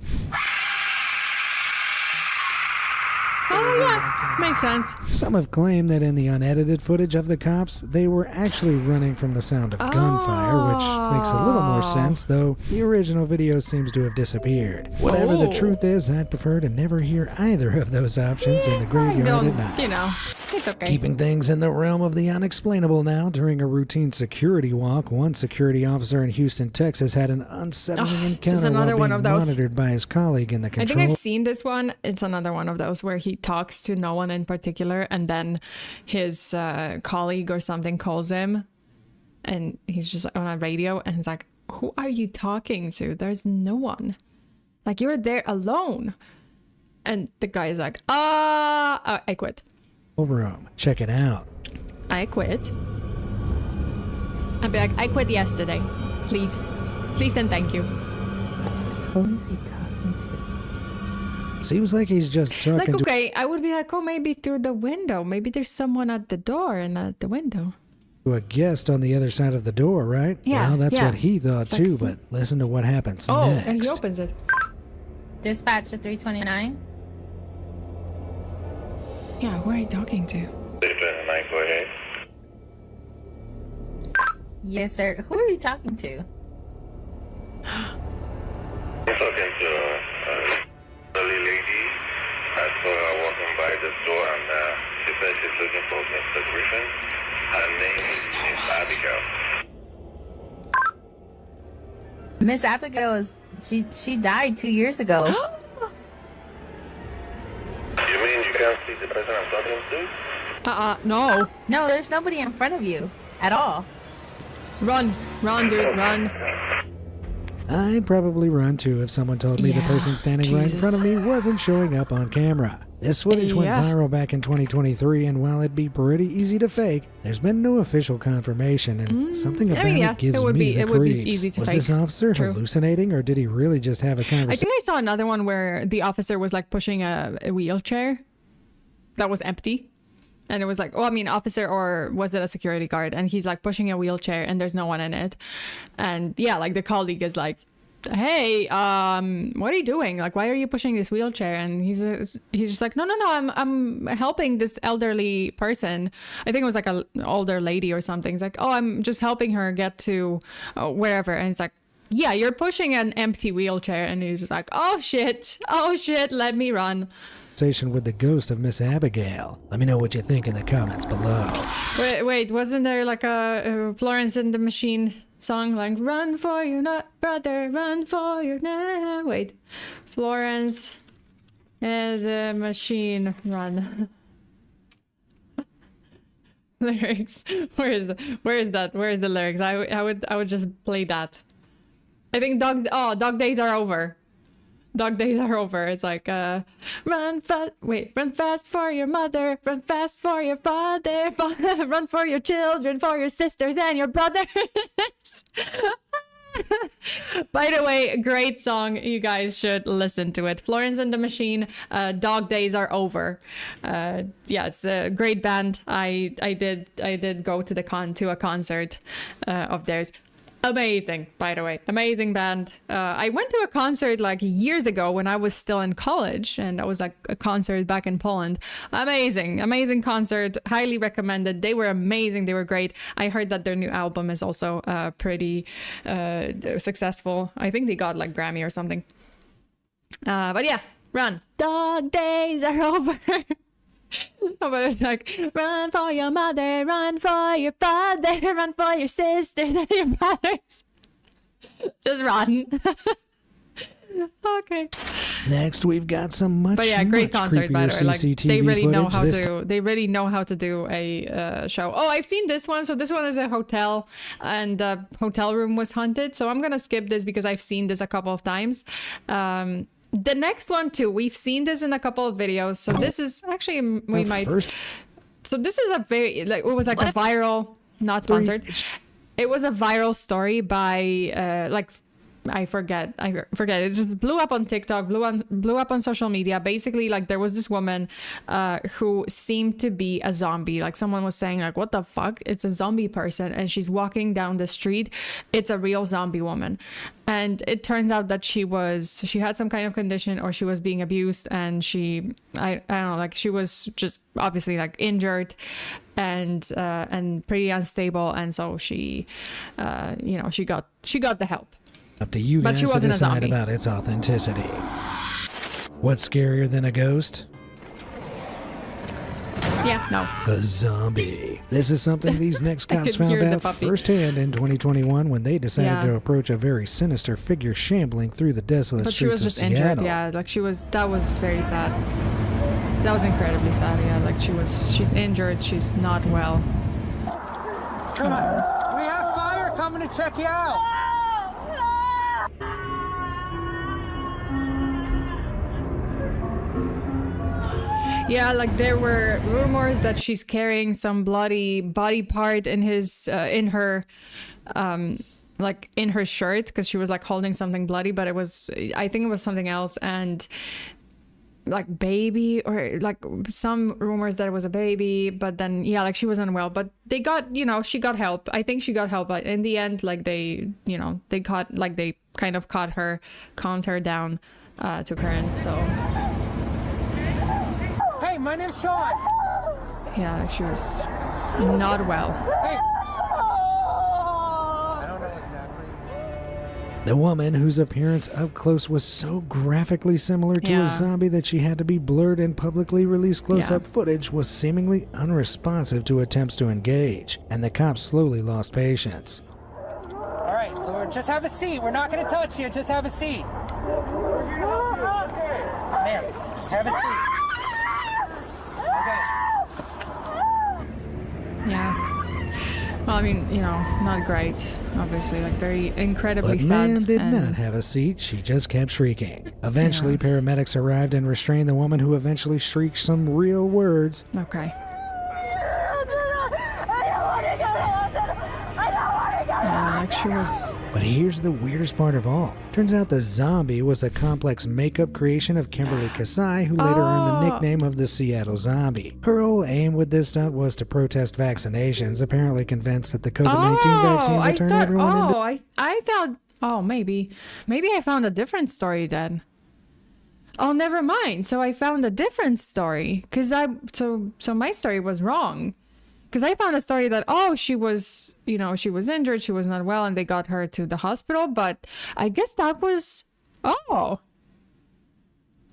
Oh, yeah. Makes sense. Some have claimed that in the unedited footage of the cops, they were actually running from the sound of gunfire, which makes a little more sense, though the original video seems to have disappeared. Whatever the truth is, I'd prefer to never hear either of those options in the graveyard at night. You know, it's okay. Keeping things in the realm of the unexplainable now, during a routine security walk, one security officer in Houston, Texas had an unsettling encounter while being monitored by his colleague in the control. I think I've seen this one. It's another one of those where he talks to no one in particular, and then his colleague or something calls him, and he's just on a radio, and he's like, who are you talking to? There's no one. Like, you're there alone. And the guy is like, I quit. Room. Check it out. I quit. I'd be like, I quit yesterday. Please and thank you. Who is he talking to? Seems like he's just talking Like, okay, I would be like, oh, maybe through the window. Maybe there's someone at the door and not at the window. to a guest on the other side of the door, right? Yeah. Well, that's yeah. what he thought It's too, like, but listen to what happens oh, next. and he opens it. Dispatch to 329. Yeah, who are you talking to? 329, go ahead. Yes, sir. Who are you talking to? I'm talking to a elderly lady. I saw her walking by the store and she said she's looking for Mr. Griffin. Her name is Abigail. Miss Abigail is she died 2 years ago. You mean you can't see the person I'm talking to? No. No, there's nobody in front of you at all. Run, dude, run. I'd probably run too if someone told me the Yeah, person standing right in front of me wasn't showing up on camera. This footage went viral back in 2023, and while it'd be pretty easy to fake, there's been no official confirmation, and something about it gives me the would be creeps. easy to Was fake. this officer True. hallucinating, or did he really just have a I conversation? think I saw another one where the officer was like pushing a wheelchair that was empty. And it was like, oh, I mean, officer, or was it a security guard? And he's like pushing a wheelchair and there's no one in it. And yeah, like the colleague is like, hey, what are you doing? Like, why are you pushing this wheelchair? And he's just like, no, I'm helping this elderly person. I think it was like an older lady or something. He's like, oh, I'm just helping her get to wherever. And it's like, yeah, you're pushing an empty wheelchair. And he's just like, oh shit, let me run. With the ghost of Miss Abigail. Let me know what you think in the comments below. Wait, wasn't there like a Florence and the Machine song like run for your brother, run for your wait, Florence and the Machine, run. Lyrics. Where is that? Where's the lyrics? I would just play that. I think dog days are over. Dog days are over. It's like, run fast for your mother, run fast for your father, run for your children, for your sisters and your brothers. By the way, great song. You guys should listen to it. Florence and the Machine, Dog Days Are Over. Yeah, it's a great band. I did go to a concert of theirs. Amazing, by the way. Amazing band. I went to a concert like years ago when I was still in college, and that was like a concert back in Poland. Amazing concert. Highly recommended. They were amazing. They were great. I heard that their new album is also pretty successful. I think they got like Grammy or something. But yeah, run. Dog days are over. But it's like, run for your mother, run for your father, run for your sisters and your brothers. Just run. Okay. Next, we've got some much, but yeah, great concert, by the way. Like, CCTV they really know footage. they really know how to do a show. Oh, I've seen this one. So this one is a hotel, and the hotel room was haunted. So I'm gonna skip this because I've seen this a couple of times. The next one too, we've seen this in a couple of videos. So this is actually So this is a very it was like a viral, not sponsored. It was a viral story by I forget. It just blew up on TikTok, blew up on social media. Basically, like there was this woman who seemed to be a zombie. Like someone was saying like, what the fuck? It's a zombie person. And she's walking down the street. It's a real zombie woman. And it turns out that she had some kind of condition, or she was being abused, and I don't know, like she was just obviously like injured and pretty unstable. And so she got the help. Up to you guys to decide about its authenticity. What's scarier than a ghost? Yeah, no. A zombie. This is something these next cops found out firsthand in 2021 when they decided to approach a very sinister figure shambling through the desolate streets of Seattle. But she was just injured, yeah. Like that was very sad. That was incredibly sad, yeah. Like she's injured, she's not well. Come on. We have fire coming to check you out. Yeah, like there were rumors that she's carrying some bloody body part in her shirt, because she was like holding something bloody, but I think it was something else, and like baby, or like some rumors that it was a baby, but then like she was unwell, but they got, she got help. I think she got help, but in the end, like they kind of calmed her down, took her in, so. Hey, my name's Sean. Yeah, like she was not well. Hey. I don't know exactly. The woman, whose appearance up close was so graphically similar to a zombie that she had to be blurred in publicly released close-up footage, was seemingly unresponsive to attempts to engage, and the cops slowly lost patience. All right, Lord, just have a seat. We're not going to touch you. Just have a seat. Ma'am, have a seat. Yeah. Well, I mean, not great, obviously, like very incredibly sad. But ma'am did not have a seat. She just kept shrieking. Eventually, paramedics arrived and restrained the woman, who eventually shrieked some real words. Okay. Like she was... But here's the weirdest part of all. Turns out the zombie was a complex makeup creation of Kimberly Kasai, who later earned the nickname of the Seattle Zombie. Her whole aim with this stunt was to protest vaccinations, apparently convinced that the COVID-19 vaccine would turn everyone into... I thought... maybe I found a different story then. Oh, never mind. So I found a different story. So my story was wrong. Because I found a story that, she was injured, she was not well, and they got her to the hospital. But I guess that was,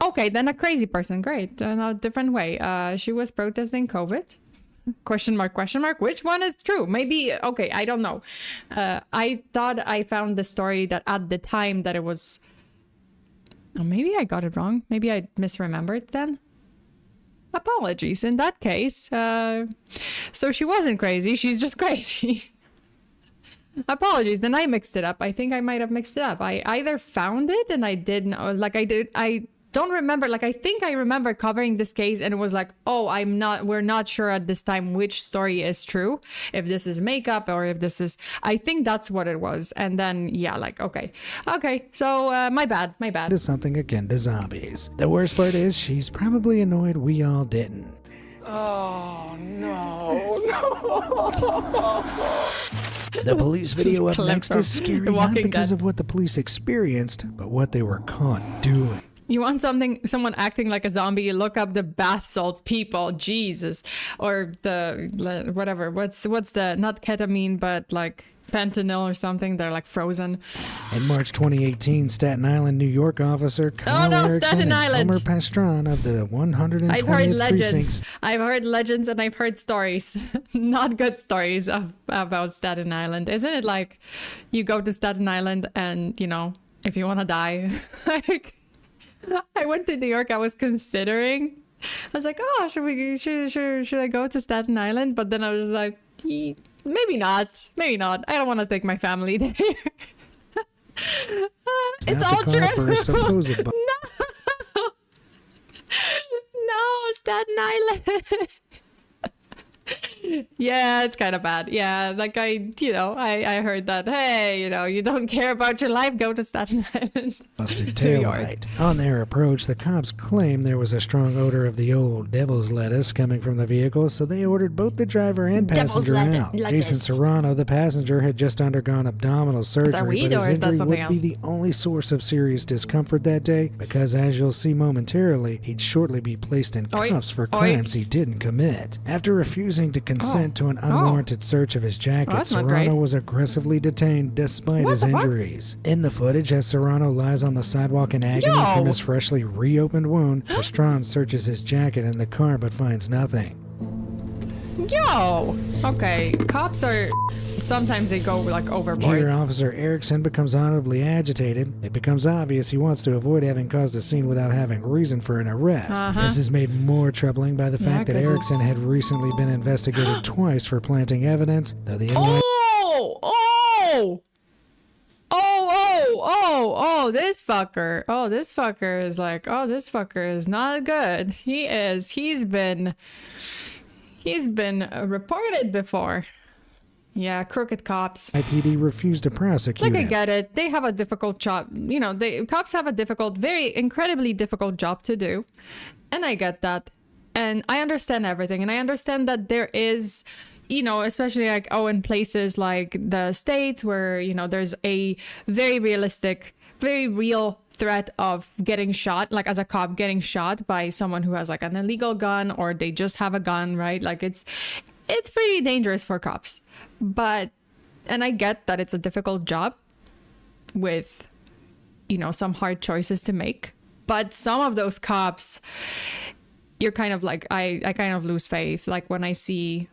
okay, then a crazy person. Great. In a different way. She was protesting COVID. Question mark. Which one is true? Maybe, okay, I don't know. I thought I found the story that at the time that it was, maybe I got it wrong. Maybe I misremembered then. Apologies in that case. So she wasn't crazy, she's just crazy. Apologies, then I mixed it up. I think I might have mixed it up. I either found it and I didn't, I don't remember, I think I remember covering this case and it was like, we're not sure at this time which story is true, if this is makeup or if this is, I think that's what it was. And then, okay, so my bad. Is something akin to zombies. The worst part is she's probably annoyed we all didn't. Oh, no. The police video up next is scary, not because of what the police experienced, but what they were caught doing. You want someone acting like a zombie, look up the bath salts people, Jesus. Or the, whatever, what's the, not ketamine, but like fentanyl or something, they're like frozen. In March 2018, Staten Island, New York officer Kyle Erickson and Homer Pastron of the 120th I've heard legends. Precinct. I've heard legends and I've heard stories. Not good stories about Staten Island. Isn't it like you go to Staten Island and, if you want to die, I went to New York. I was considering. I was like, should I go to Staten Island? But then I was like, maybe not. I don't want to take my family there. It's all true. No, Staten Island. Yeah, it's kind of bad. Yeah, like I heard that. Hey, you don't care about your life, go to Staten Island. Busted taillight. On their approach, the cops claimed there was a strong odor of the old devil's lettuce coming from the vehicle, so they ordered both the driver and passenger out. Jason Serrano, the passenger, had just undergone abdominal surgery, but his injury would be the only source of serious discomfort that day, because as you'll see momentarily, he'd shortly be placed in cuffs for crimes he didn't commit. After refusing to consent to an unwarranted search of his jacket, Serrano was aggressively detained despite his injuries. In the footage, as Serrano lies on the sidewalk in agony from his freshly reopened wound, Pastrana searches his jacket in the car but finds nothing. Yo! Okay, cops are... Sometimes they go, like, overboard. Here, Officer Erickson becomes audibly agitated. It becomes obvious he wants to avoid having caused a scene without having reason for an arrest. This is made more troubling by the fact that Erickson had recently been investigated twice for planting evidence, though the this fucker. Oh, this fucker is like, this fucker is not good. He's been reported before. Yeah, crooked cops. IPD refused to prosecute I get it. They have a difficult job. Cops have a incredibly difficult job to do. And I get that. And I understand everything. And I understand that there is, especially like, in places like the States where, there's a very realistic, very real threat of getting shot, like as a cop getting shot by someone who has like an illegal gun, or they just have a gun, right? Like it's pretty dangerous for cops. And I get that it's a difficult job with, some hard choices to make. But some of those cops, you're kind of like, I kind of lose faith. Like when I see,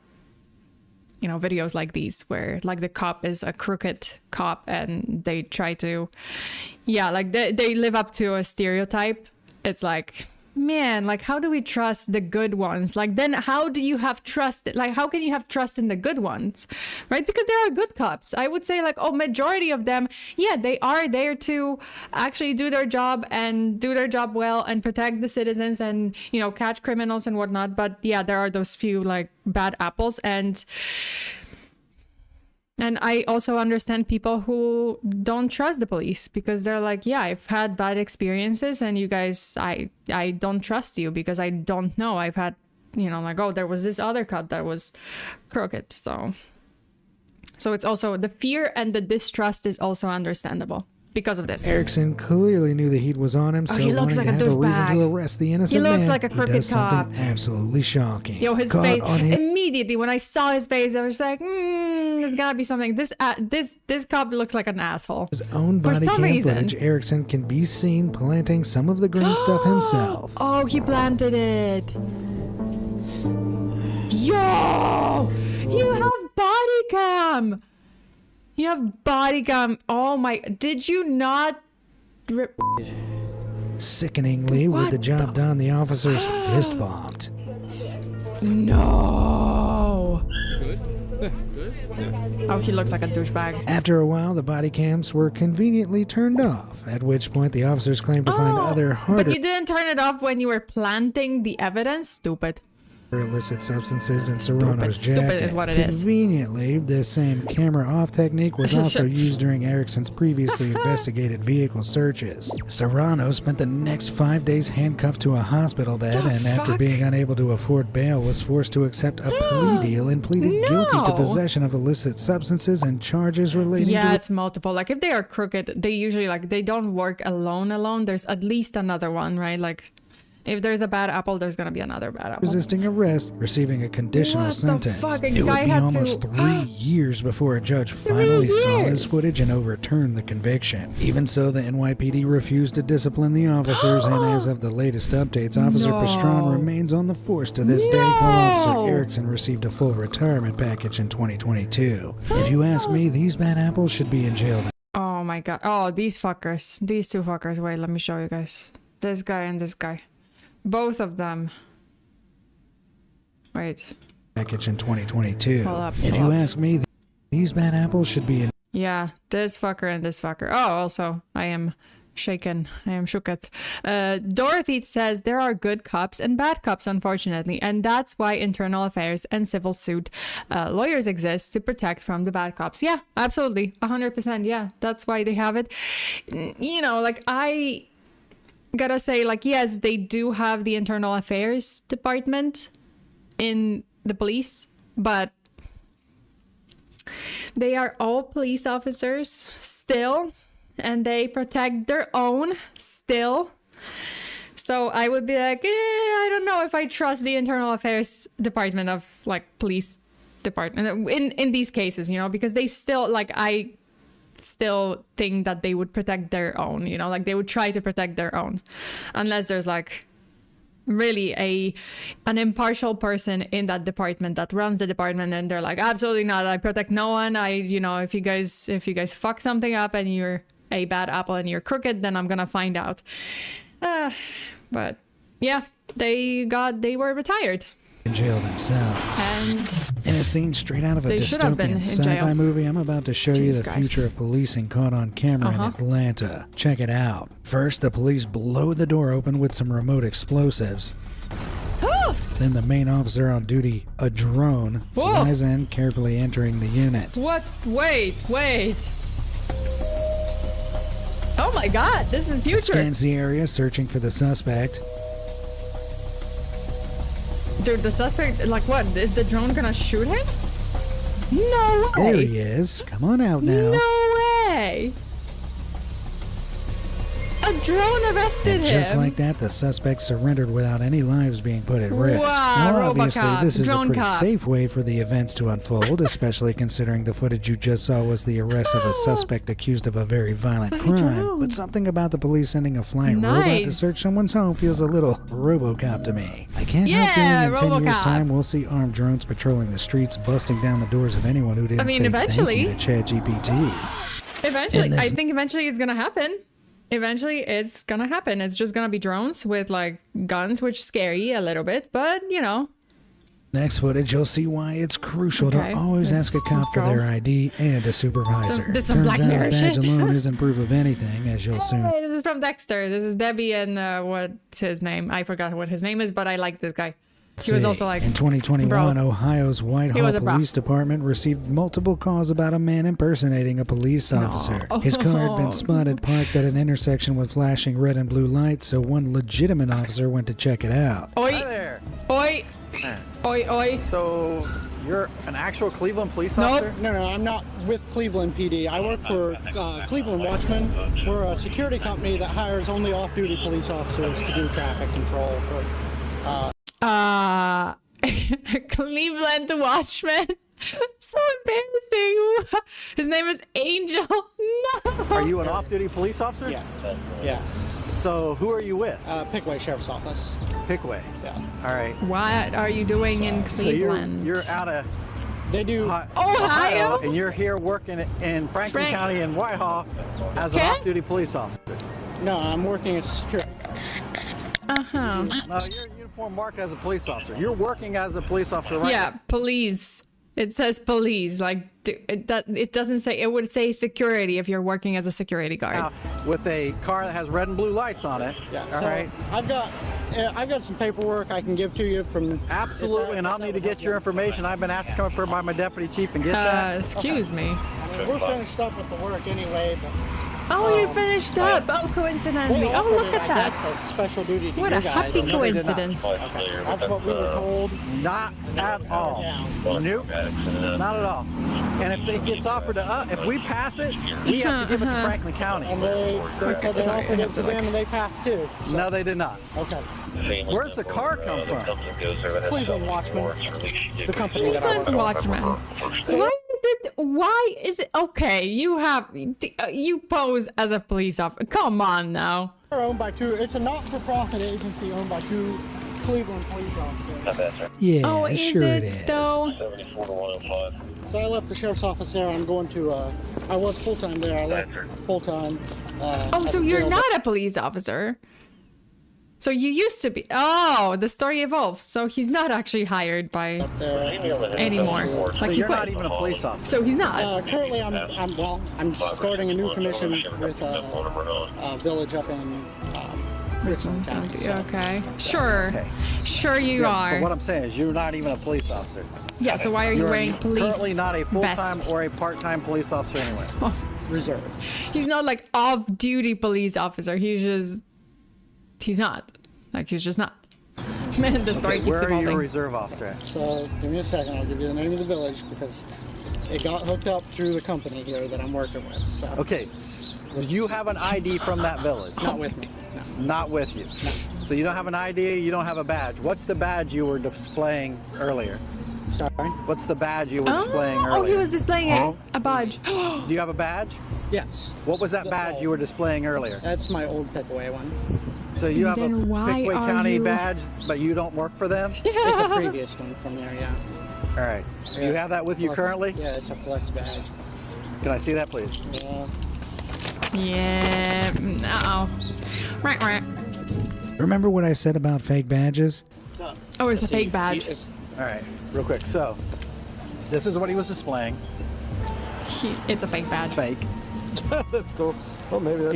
videos like these where like the cop is a crooked cop and they try to, they live up to a stereotype. It's like, man, like how do we trust the good ones? Like then how do you have trust? Like how can you have trust in the good ones, right? Because there are good cops. I would say like, majority of them, they are there to actually do their job and do their job well and protect the citizens and, catch criminals and whatnot. But there are those few like bad apples. And I also understand people who don't trust the police because they're like, I've had bad experiences and you guys, I don't trust you because I don't know. I've had, there was this other cop that was crooked. So it's also the fear and the distrust is also understandable because of this. Erickson clearly knew the heat was on him, so he looks like a reason douchebag. to arrest the innocent man. He looks like a crooked does cop. Something absolutely shocking. His face, immediately when I saw his face, I was like, there's gotta be something. This cop looks like an asshole. His own body cam footage, Erickson can be seen planting some of the green stuff himself. Oh, he planted it. Yo! You have body cam! You have body cam. Oh my, did you not Sickeningly, with the job done, the officers fist bumped. No. Oh, he looks like a douchebag. After a while, the body cams were conveniently turned off, at which point the officers claimed to find other harder... But you didn't turn it off when you were planting the evidence? Stupid. illicit substances in Serrano's jacket. Stupid is what it is. Conveniently, the same camera off technique was also used during Erickson's previously investigated vehicle searches. Serrano spent the next 5 days handcuffed to a hospital bed and after being unable to afford bail was forced to accept a plea deal and pleaded guilty to possession of illicit substances and charges relating to... it's multiple. Like if they are crooked, they usually they don't work alone. There's at least another one, right? Like if there's a bad apple, there's gonna be another bad apple. Resisting arrest, receiving a conditional sentence. It would be almost 3 years before a judge finally saw his footage and overturned the conviction. Even so, the NYPD refused to discipline the officers, and as of the latest updates, Officer Pastrana remains on the force to this day, while Officer Erickson received a full retirement package in 2022. If you ask me, these bad apples should be in jail. Oh my god. Oh, these fuckers. These two fuckers. Wait, let me show you guys. This guy and this guy. Both of them. Wait. Package in 2022. Pull up. If you ask me, these bad apples should be in... Yeah, this fucker and this fucker. Oh, also, I am shaken. I am shooketh. Dorothy says there are good cops and bad cops, unfortunately, and that's why internal affairs and civil suit lawyers exist to protect from the bad cops. Yeah, absolutely, 100%. Yeah, that's why they have it. You know, like I gotta say, like, yes, they do have the internal affairs department in the police, but they are all police officers still. And they protect their own still. So I would be like, I don't know if I trust the internal affairs department of like police department in these cases, you know, because they still like, I still think that they would protect their own, you know, like they would try to protect their own unless there's like really an impartial person in that department that runs the department and they're like, absolutely not, I protect no one. You know, if you guys fuck something up and you're a bad apple and you're crooked, then I'm gonna find out. But yeah, they were retired. In jail themselves. And in a scene straight out of a they should have been dystopian in sci-fi jail. movie, I'm about to show you Jesus the Christ. future of policing caught on camera in Atlanta. Check it out. First, the police blow the door open with some remote explosives. Then the main officer on duty, a drone, flies in, carefully entering the unit. What? Wait. Oh my god, this is future. Scans the area, searching for the suspect. Dude, the suspect, like what? Is the drone gonna shoot him? No way. There he is. Come on out now. No way. A drone arrested And him. just like that, the suspect surrendered without any lives being put at risk. Wow, Now, obviously, Robocop, this is a drone pretty cop. safe way for the events to unfold, especially considering the footage you just saw was the arrest of a suspect accused of a very violent crime. drone. But something about the police sending a flying robot to Nice. search someone's home feels a little Robocop to me. I can't Yeah, help feeling in 10 years' Robocop. time we'll see armed drones patrolling the streets, busting down the doors of anyone who didn't mean, say eventually. thank you to ChatGPT. Eventually, In this- I think eventually it's gonna happen. Eventually it's gonna happen. It's just gonna be drones with like guns, which is scary a little bit, but you know. Next footage, you'll see why it's crucial Okay, to always let's- ask a cop let's for go. their ID and a supervisor. So, this is some Turns Black out Mirror a badge shit. alone isn't proof of anything, as you'll soon. Hey, this is from Dexter. This is Debbie and what's his name? I forgot what his name is, but I like this guy. He was see. also like In 2021, bro. Ohio's He Whitehall was a bro. Police Department received multiple calls about a man impersonating a police officer. His car had been spotted parked at an intersection with flashing red and blue lights, so one legitimate officer went to check it out. Oi, Hi there. oi, oi. So you're an actual Cleveland police Nope. officer? No, I'm not with Cleveland PD. I work for Cleveland Watchmen. We're a security company that hires only off-duty police officers to do traffic control for. Cleveland the Watchman. So embarrassing. His name is Angel. No. Are you an off-duty police officer? Yeah. So who are you with? Pickaway Sheriff's Office. Pickaway. Yeah. All right. What are you doing in So Cleveland? you're out of They do. Ohio? and you're here working in Franklin County in Whitehall as an Okay. off-duty police officer. No, I'm working as security. Uh-huh. No, you're uniform marked as a police officer. You're working as a police officer right Yeah, police. It says police. Like it doesn't say. It would say security if you're working as a security guard. now with a car that has red and blue lights on it. Yeah. All So right. I've got some paperwork I can give to you from. Absolutely, and I'll need to get your information. I've been asked to come up here by my deputy chief and get that. Excuse me. I mean, we're finished up with the work anyway, but. Oh, you finished up. Oh, coincidentally. They Oh, offered look it, at I that. guess, as special duty to What you a guys. happy No, they did not. coincidence. Okay. That's what we were told. Not at all. Nope. Not at all. And if it gets offered to us, if we pass it, we have to give it to Franklin County. And they said they Sorry, I offered have it to to them and they passed too. So, No, they did not. okay. Where's the car come from? Cleveland Watchmen, the company that I work Cleveland for. Watchman. Why is it okay? You pose as a police officer. Come on now. They're owned by two. It's a not-for-profit agency owned by two Cleveland police officers. Yeah, Oh, is sure it is. though? So I left the sheriff's office there. I'm going to. I was full-time there. I left full-time. Oh, so you're not a police officer. So you used to be. Oh, the story evolves. So he's not actually hired by anymore. So you're not even a police officer. So he's not. Currently, I'm starting a new commission with a village up in Richmond County. So. Okay. Sure. Okay. Sure you Yeah, are. but what I'm saying is you're not even a police officer. Yeah, so why are you You're wearing police currently not a full-time vest? or a part-time police officer anyway. Reserve. He's not like off-duty police officer. He's not. Like, he's just not. Man, the story Okay, keeps where are you a evolving. reserve officer at? So give me a second. I'll give you the name of the village because it got hooked up through the company here that I'm working with. So. Okay, do you have an ID from that village? Not with me. No. Not with you. No. So you don't have an ID, you don't have a badge. What's the badge you were displaying earlier? Sorry? What's the badge you were displaying earlier? Oh, he was displaying a badge. Do you have a badge? Yes. What was that badge you were displaying earlier? That's my old Pickaway one. So you have a Then why Pickaway are County you- badge, but you don't work for them? It's a previous one from there, yeah. All right. You have that with you currently? Yeah, it's a flex badge. Can I see that, please? Yeah. Yeah. Uh-oh. Right. Remember what I said about fake badges? Oh, it's a fake badge. All right, real quick. So, this is what he was displaying. It's a fake badge. It's fake. That's cool. Well, maybe that's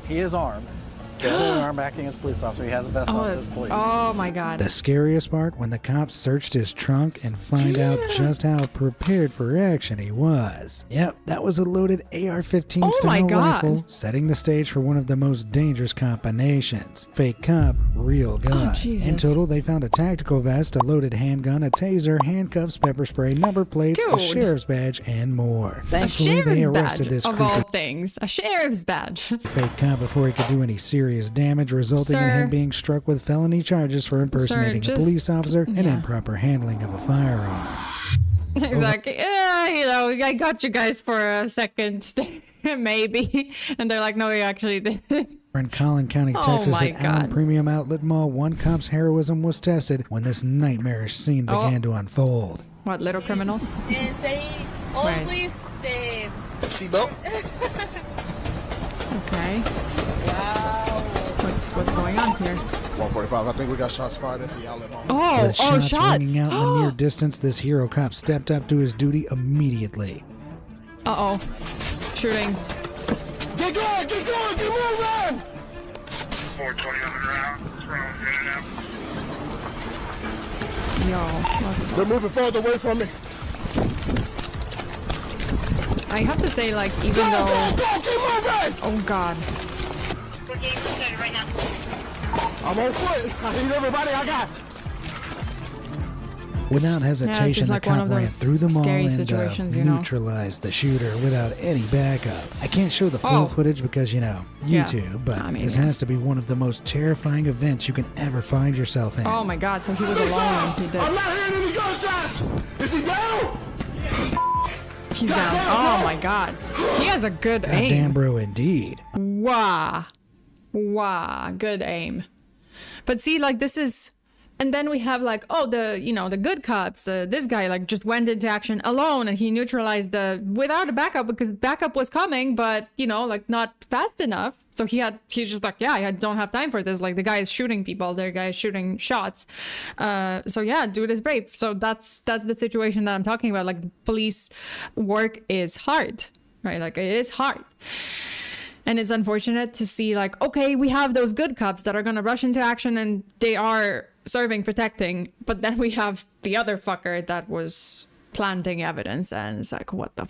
He is armed. He has an arm acting as a police officer. He has a vest on, says police. Oh my god. The scariest part, when the cops searched his trunk and find out just how prepared for action he was. Yep, that was a loaded AR-15 Oh my style God. rifle, setting the stage for one of the most dangerous combinations. Fake cop, real gun. Oh, Jesus. In total, they found a tactical vest, a loaded handgun, a taser, handcuffs, pepper spray, number plates, a Dude. sheriff's badge, and more. A Thankfully, sheriff's they arrested badge, this of creepy all things. A sheriff's badge. fake cop before he could do any serious damage, resulting in Sir. him being struck with felony charges for impersonating just- a police officer and yeah. improper handling of a firearm. Exactly. Yeah, I got you guys for a second, maybe. And they're like, no, we actually did. In Collin County, Oh Texas, my at Allen God. Premium Outlet Mall, one cop's heroism was tested when this nightmarish scene began to unfold. What, little criminals? And say always the seatbelt. Okay. What's going on here? 145. I think we got shots fired at the outlet mall. Oh, With shots shots. ringing out in the near distance, this hero cop stepped up to his duty immediately. Uh-oh. Shooting. Get going! Get going! Get moving! 420 on the ground. Yo. They're moving further away from me. I have to say, like, even Go, though... go, go! Keep moving! Oh, God. we're getting started right now. I'm on foot. I need everybody I got. Without hesitation, is the like one cop of ran those through the mall scary and situations, you know? neutralized the shooter without any backup. I can't show the full Oh. footage because, Yeah. YouTube, but I mean, this yeah. has to be one of the most terrifying events you can ever find yourself in. Oh, my God. So he was alone and he did... I'm not hearing any gunshots. Is he down? He's down. Oh, my God. He has a good Goddamn, aim. bro, indeed. Wow. Good aim. But see, like, this is... And then we have, like, oh, the good cops. This guy, like, just went into action alone and he neutralized without a backup because backup was coming, but, like, not fast enough. So he's just like, yeah, I don't have time for this. Like, the guy is shooting people. The guy is shooting shots. So yeah, dude is brave. So that's the situation that I'm talking about. Like, police work is hard, right? Like, it is hard. And it's unfortunate to see, like, okay, we have those good cops that are going to rush into action and they are serving, protecting. But then we have the other fucker that was planting evidence. And it's like, what the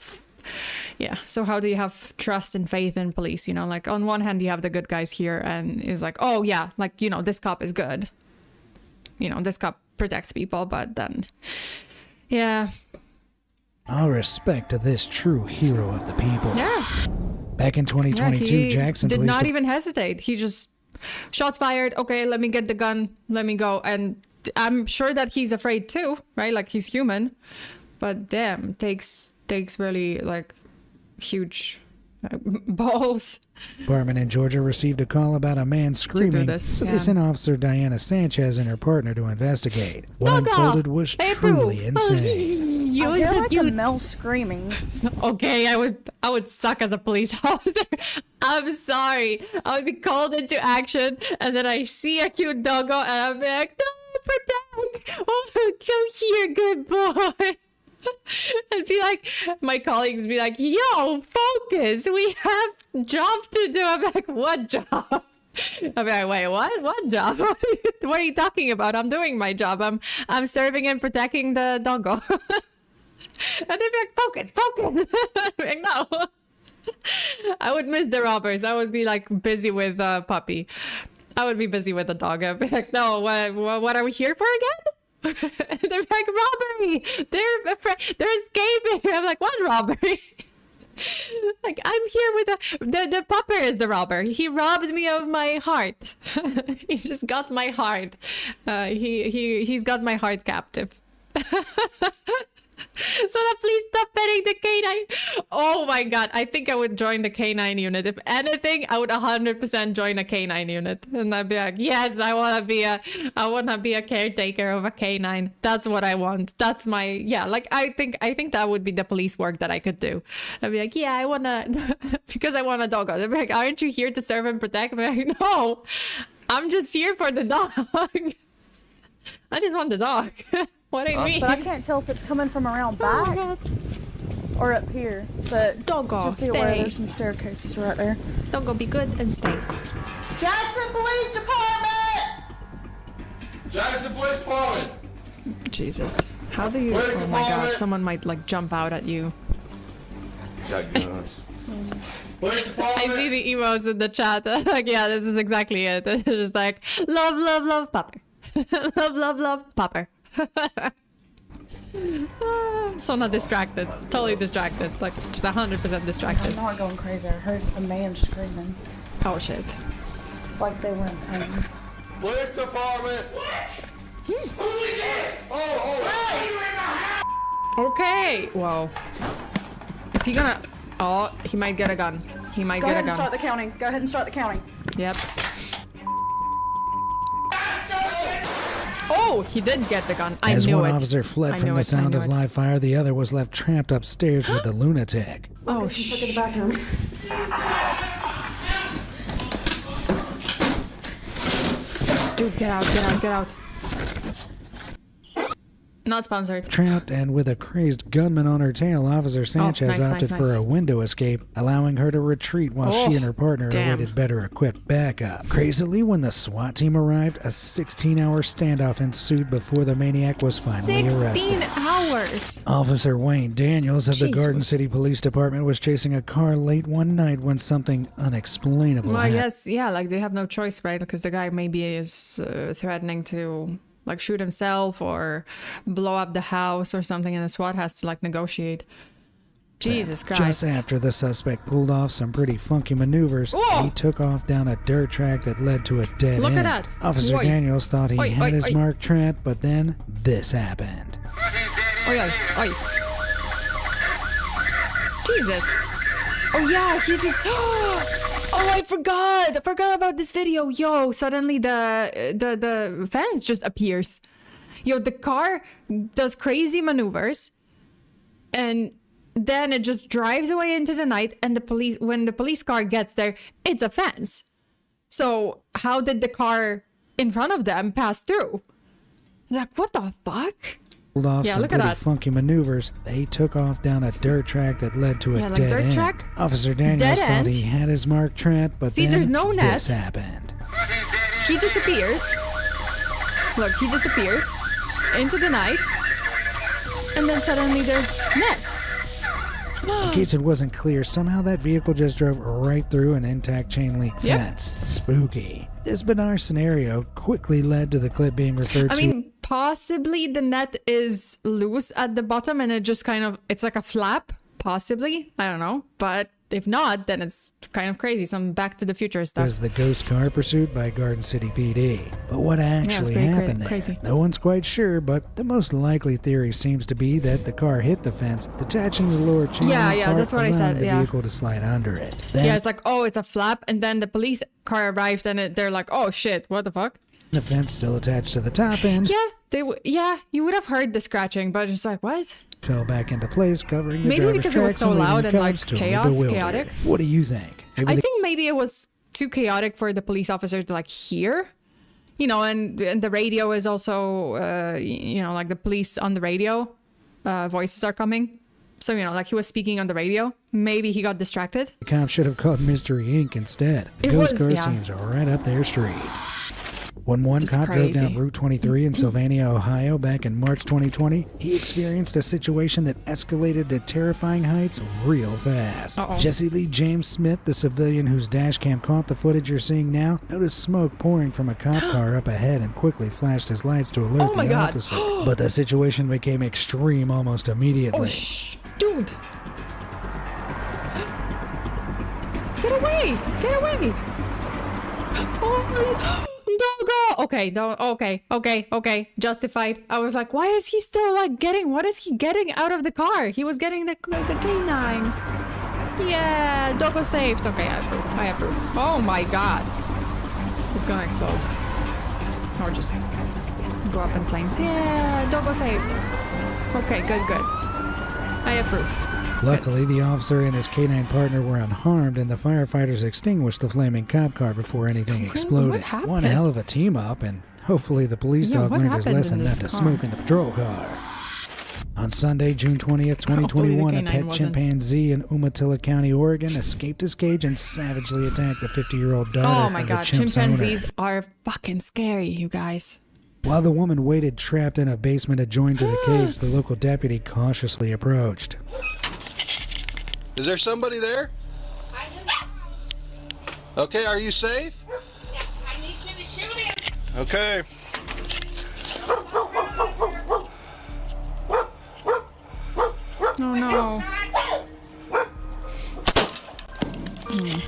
yeah. So how do you have trust and faith in police? Like, on one hand, you have the good guys here and it's like, oh, yeah, like, this cop is good. This cop protects people. But then, yeah. All respect to this true hero of the people. Yeah. Back in 2022, he Jackson did Police not even hesitate. He just shots fired. Okay, let me get the gun. Let me go. And I'm sure that he's afraid too, right? Like, he's human. But damn, takes really, like, huge balls. Department in Georgia received a call about a man screaming, this, so they yeah. sent Officer Diana Sanchez and her partner to investigate. What Doggo, unfolded was they truly approve. insane. You I hear like a male screaming. Okay, I would suck as a police officer. I'm sorry. I would be called into action, and then I see a cute doggo, and I'd be like, no, protect! Oh, come here, good boy. And be like, my colleagues be like, yo, focus. We have job to do. I'm like, what job? I'll be like, wait, what? What job? What are you talking about? I'm doing my job. I'm serving and protecting the doggo. And they'd be like, focus. I'm like, no. I would miss the robbers. I would be like busy with puppy. I would be busy with the dog. I'd be like, no, what are we here for again? They're like, robbery. They're escaping. I'm like, what robbery? Like, I'm here with the pupper is the robber. He robbed me of my heart. He just got my heart. He's got my heart captive. So now please stop petting the canine. Oh my god, I think I would join the canine unit. If anything, I would 100% join a canine unit. And I'd be like, yes, I wanna be a caretaker of a canine. That's what I want. That's my, yeah, like I think that would be the police work that I could do. I'd be like, yeah, I wanna because I want a dog. They'd be like, aren't you here to serve and protect? I'd be like, no, I'm just here for the dog. I just want the dog. What do you mean? But I can't tell if it's coming from around back or up here. But Doggo, just be aware stay. there's some staircases right there. Doggo, be good and stay. Jackson Police Department! Jackson Police Department! Jesus. How do you... Oh my god, someone might like jump out at you. Got guns. I see the emotes in the chat. Like, yeah, this is exactly it. It's just like, love, popper. love, popper. So not distracted. Totally distracted. Like, just 100% distracted. I'm not going crazy. I heard a man screaming. Oh, shit. Like they were in pain. Police Department! Okay. Whoa. Is he gonna... Oh, he might get a gun. He might Go get ahead a and gun. start the counting. Go ahead and start the counting. Yep. Oh, he did get the gun. I As knew one it. officer fled I from knew the it, I sound knew of it. live fire, the other was left trapped upstairs with the lunatic. Oh, Lucas, he took it to the bathroom. Dude, get out. Not sponsored. Trapped and with a crazed gunman on her tail, Officer Sanchez opted for a window escape, allowing her to retreat while she and her partner awaited better equipped backup. Crazily, when the SWAT team arrived, a 16-hour standoff ensued before the maniac was finally 16 arrested. hours. Officer Wayne Daniels of the Garden City Police Department was chasing a car late one night when something unexplainable Well, I happened. guess, yeah, like they have no choice, right? Because the guy maybe is threatening to like shoot himself or blow up the house or something, and the SWAT has to like negotiate. Jesus Christ. Just after the suspect pulled off some pretty funky maneuvers, he took off down a dirt track that led to a dead Look end. at that. Officer Oi. Daniels thought he Oi, had oi, his oi. mark trapped, but then this happened. Oi. Jesus. Oh yeah, he just... Oh, I forgot about this video. Yo, suddenly the fence just appears. Yo, the car does crazy maneuvers, and then it just drives away into the night, and when the police car gets there, it's a fence. So how did the car in front of them pass through? Like, what the fuck? Pulled off some look at pretty that. funky maneuvers. They took off down a dirt track that led to a Yeah, like dead dirt end. track? Officer Daniels Dead thought end? he had his mark trapped, but See, then there's no net. this happened. He disappears. Look, he disappears into the night, and then suddenly there's net. In case it wasn't clear, somehow that vehicle just drove right through an intact chain link Yep. fence. Spooky. This bizarre scenario quickly led to the clip being referred I to. mean, possibly the net is loose at the bottom and it just kind of, it's like a flap. Possibly. I don't know. But if not, then it's kind of crazy. Some Back to the Future stuff. was the ghost car pursuit by Garden City PD. But what actually pretty happened there? crazy. No one's quite sure, but the most likely theory seems to be that the car hit the fence, detaching the lower chain Yeah, link part, that's what I allowing said, the yeah. vehicle to slide under it. Then Yeah, it's like, oh, it's a flap. And then the police car arrived and they're like, oh shit, what the fuck? the fence still attached to the top end. Yeah, you would have heard the scratching, but it's like, what? fell back into place, covering the Maybe driver's because it was tracks so and leaving loud the and like cops totally chaos, bewildered. chaotic. What do you think? I think maybe it was too chaotic for the police officer to like hear, you know, and the radio is also, you know, like the police on the radio, voices are coming. So, you know, like he was speaking on the radio. Maybe he got distracted. The cops should have called Mystery Inc. instead. The ghost car seems right up their street. When one cop drove down Route 23 in Sylvania, Ohio back in March 2020, he experienced a situation that escalated to terrifying heights real fast. Jesse Lee James Smith, the civilian whose dash cam caught the footage you're seeing now, noticed smoke pouring from a cop car up ahead and quickly flashed his lights to alert the officer. But the situation became extreme almost immediately. Dude! Get away! Get away! Oh, Doggo! Okay. Justified. I was like, why is he still like what is he getting out of the car? He was getting the canine. Yeah, Doggo saved. Okay, I approve. Oh my god. It's gonna explode. Or just go up in flames. Yeah, Doggo saved. Okay, good. I approve. Luckily, the officer and his canine partner were unharmed, and the firefighters extinguished the flaming cop car before anything exploded. One hell of a team up, and hopefully the police dog learned his lesson not to smoke in the patrol car. On Sunday, June 20th, 2021, a pet chimpanzee in Umatilla County, Oregon, escaped his cage and savagely attacked the 50-year-old daughter Oh my of god, the chimp's chimpanzees owner. are fucking scary, you guys. While the woman waited trapped in a basement adjoined to the cage, the local deputy cautiously approached. Is there somebody there? Okay, are you safe? I need you to shoot him. Okay. Oh no.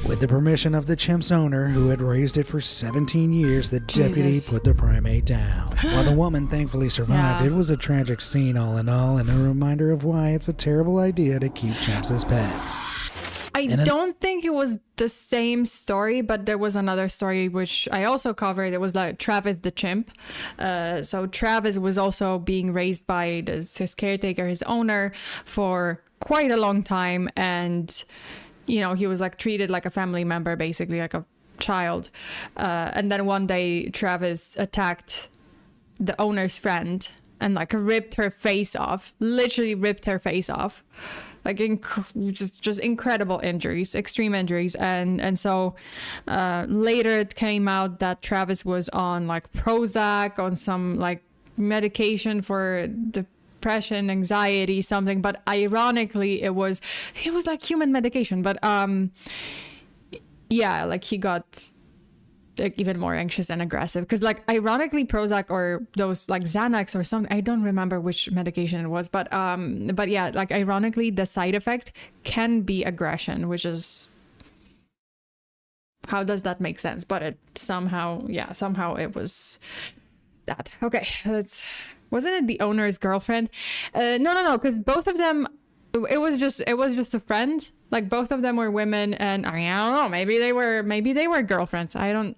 With the permission of the chimp's owner, who had raised it for 17 years, the deputy put the primate down. While the woman thankfully survived, it was a tragic scene all in all, and a reminder of why it's a terrible idea to keep chimps as pets. I don't think it was the same story, but there was another story which I also covered. It was like Travis the chimp. So Travis was also being raised by his caretaker, his owner, for quite a long time, and you know, he was like treated like a family member, basically like a child. And then one day Travis attacked the owner's friend and like ripped her face off, literally ripped her face off. Like just incredible injuries, extreme injuries. And so later it came out that Travis was on like Prozac, on some like medication for depression, anxiety, something, but ironically it was like human medication, but yeah, like he got like even more anxious and aggressive because like ironically Prozac or those like Xanax or something, I don't remember which medication it was, but yeah, like ironically the side effect can be aggression, which is, how does that make sense? But it somehow it was that. Okay, wasn't it the owner's girlfriend? No, because both of them, it was just a friend. Like both of them were women, and I don't know, maybe they were girlfriends. I don't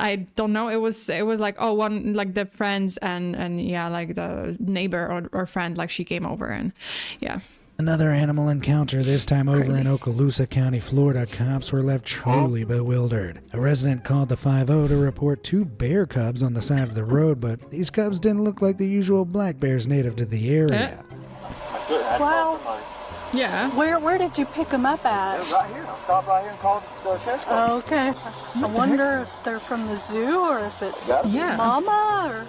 know. It was like, oh, one, like the friends and yeah, like the neighbor or friend, like she came over and yeah. Another animal encounter, this time over in Okaloosa County, Florida. Cops were left truly bewildered. A resident called the 5-0 to report 2 bear cubs on the side of the road, but these cubs didn't look like the usual black bears native to the area. Wow. Yeah. Where did you pick them up at? Right here. I'll stop right here and call the sheriff's station. Oh, okay. I wonder if they're from the zoo or if it's Mama or...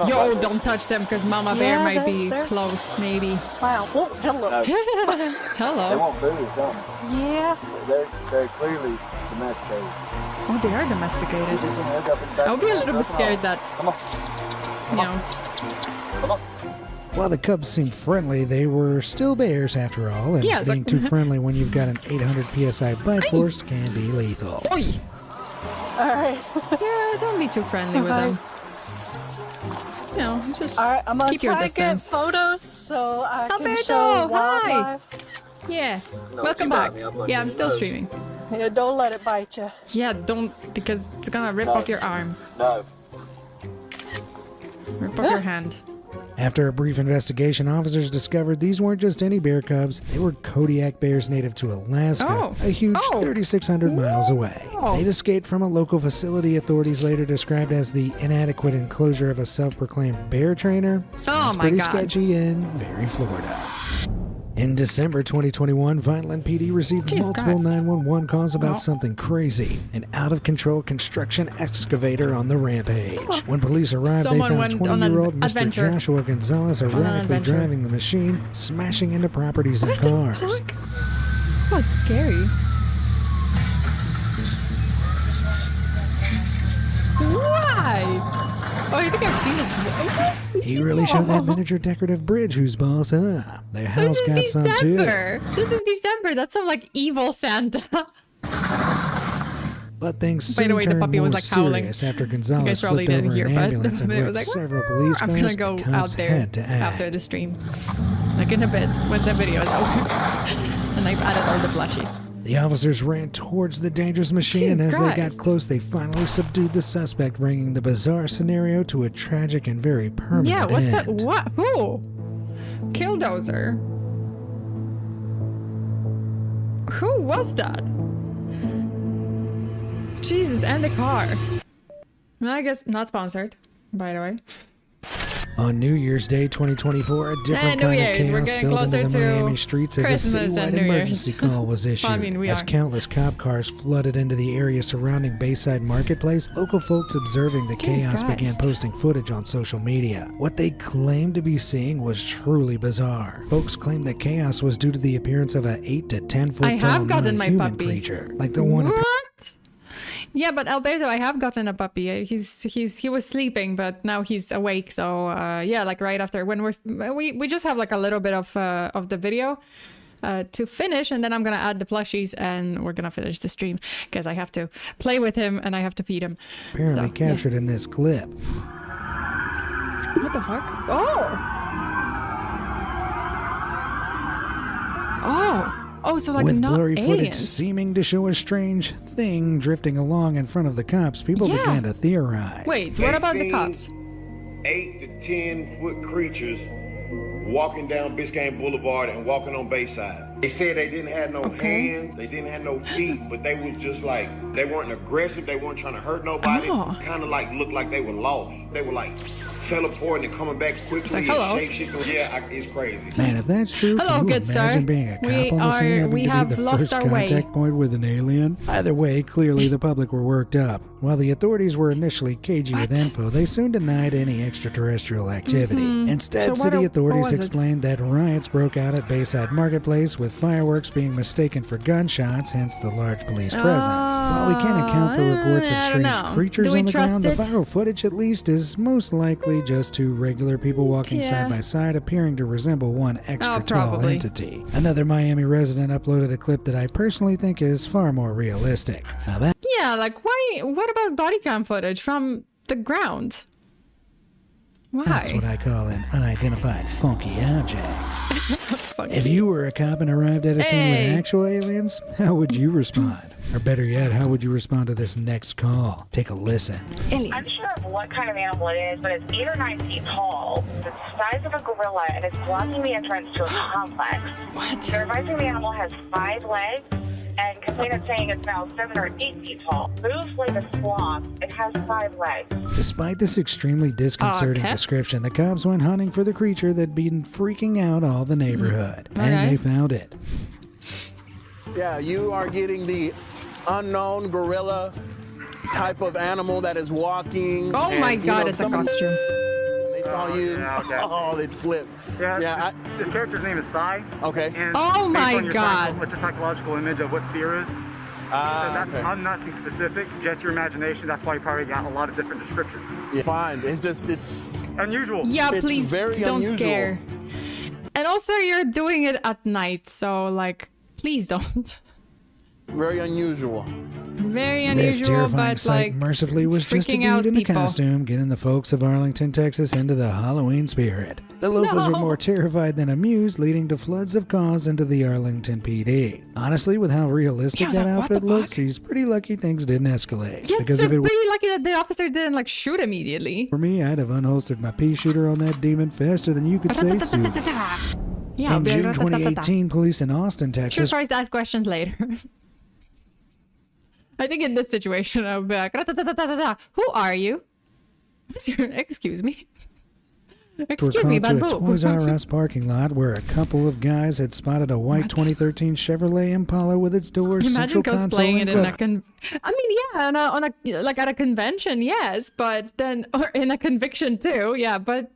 Yo, don't touch them because Mama Bear might be close, maybe. Wow. Whoa, hello. Hello. They want food or something. Yeah. They're clearly domesticated. Oh, they are domesticated. I would be a little bit scared that, you know. Come on. While the cubs seemed friendly, they were still bears after all, and being too friendly when you've got an 800 PSI bite force can be lethal. Oi! Alright. Yeah, don't be too friendly with them. You know, just Alright, I'm gonna keep your try to distance. get photos so I can Alberto, show hi! wildlife. Yeah, welcome back. Yeah, I'm still streaming. Yeah, don't let it bite you. Yeah, don't, because it's gonna rip off your arm. No. Rip off your hand. After a brief investigation, officers discovered these weren't just any bear cubs. They were Kodiak bears native to Alaska, a huge 3,600 miles away. They'd escaped from a local facility authorities later described as the inadequate enclosure of a self-proclaimed bear trainer. Sounds pretty sketchy and very Florida. In December 2021, Vineland PD received multiple 911 calls about something crazy. An out-of-control construction excavator on the rampage. When police arrived, they found 20-year-old Mr. Joshua Gonzalez erratically driving the machine, smashing into properties and cars. That was scary. Why? Oh, you think I've seen this? He really showed that miniature decorative bridge whose boss, Their house got some too. This is December. That's some like evil Santa. But things soon turned more was, like, serious after Gonzalez flipped over an ambulance and wrecked several police cars. I'm gonna go out there after the stream. Like in a bit, once that video is over. And I've added all the plushies. The officers ran towards the dangerous machine, and as they got close, they finally subdued the suspect, bringing the bizarre scenario to a tragic and very permanent end. What? Who? Killdozer. Who was that? Jesus, and the car. I guess not sponsored, by the way. On New Year's Day 2024, a different kind of chaos spilled into the Miami streets as Christmas a citywide emergency call was issued. As countless cop cars flooded into the area surrounding Bayside Marketplace, local folks observing the chaos began posting footage on social media. What they claimed to be seeing was truly bizarre. Folks claimed that chaos was due to the appearance of an 8 to 10 foot tall non-human creature, like the one. Yeah, but Alberto, I have gotten a puppy. He was sleeping, but now he's awake. So yeah, like right after when we just have like a little bit of the video to finish, and then I'm gonna add the plushies and we're gonna finish the stream because I have to play with him and I have to feed him. Apparently captured in this clip. What the fuck? Oh, so like with not blurry aliens. footage seeming to show a strange thing drifting along in front of the cops, people began to theorize. Wait, what about the cops? 8 to 10 foot creatures walking down Biscayne Boulevard and walking on Bayside. They said they didn't have no hands, they didn't have no feet, but they was just like, they weren't aggressive, they weren't trying to hurt nobody. Kind of like looked like they were lost. They were like teleporting and coming back quickly. It's crazy. Man, if that's true, can you imagine being a cop on the scene having to be the first contact point with an alien? Either way, clearly the public were worked up. While the authorities were initially cagey with info, they soon denied any extraterrestrial activity. Instead, city authorities explained that riots broke out at Bayside Marketplace with fireworks being mistaken for gunshots, hence the large police presence. While we can't account for reports of strange creatures on the ground, the viral footage at least is most likely just two regular people walking side by side appearing to resemble one extra tall entity. Another Miami resident uploaded a clip that I personally think is far more realistic. Now that like what about body cam footage from the ground? Why? That's what I call an unidentified funky object. If you were a cop and arrived at a scene with actual aliens, how would you respond? Or better yet, how would you respond to this next call? Take a listen. I'm sure of what kind of animal it is, but it's 8 or 9 feet tall. It's the size of a gorilla, and it's blocking the entrance to a complex. What? They're advising the animal has 5 legs, and complainant saying it's now 7 or 8 feet tall. Moves like a sloth. It has 5 legs. Despite this extremely disconcerting description, the cops went hunting for the creature that'd been freaking out all the neighborhood. And they found it. Yeah, you are getting the unknown gorilla type of animal that is walking. Oh my God, it's a costume. They saw you. Oh, they flipped. Yeah, this character's name is Sai. Okay. And oh my God. It's a psychological image of what fear is. So that's nothing specific, just your imagination. That's why you probably got a lot of different descriptions. Yeah, fine. It's unusual. Yeah, it's please very don't unusual. scare. And also, you're doing it at night, so like, please don't. Very unusual. Very unusual, This terrifying but sight like mercifully was just a freaking out dude in a people. costume getting the folks of Arlington, Texas into the Halloween spirit. The locals were more terrified than amused, leading to floods of calls into the Arlington PD. Honestly, with how realistic that outfit looks, he's pretty lucky things didn't escalate. Yeah, because so if it were pretty lucky that the officer didn't like shoot immediately. for me, I'd have unholstered my pea shooter on that demon faster than you could say soon. Yeah, In June 2018, police in Austin, Sure, Texas sorry to ask questions later. I think in this situation, I'll be like, who are you? Excuse me. were Excuse me, called to a bamboo. Toys R Us parking lot where a couple of guys had spotted a white 2013 Chevrolet Impala with its doors, Imagine central console, cosplaying it and in a I mean, yeah, on a like at a convention, yes, but then or in a conviction too, yeah. But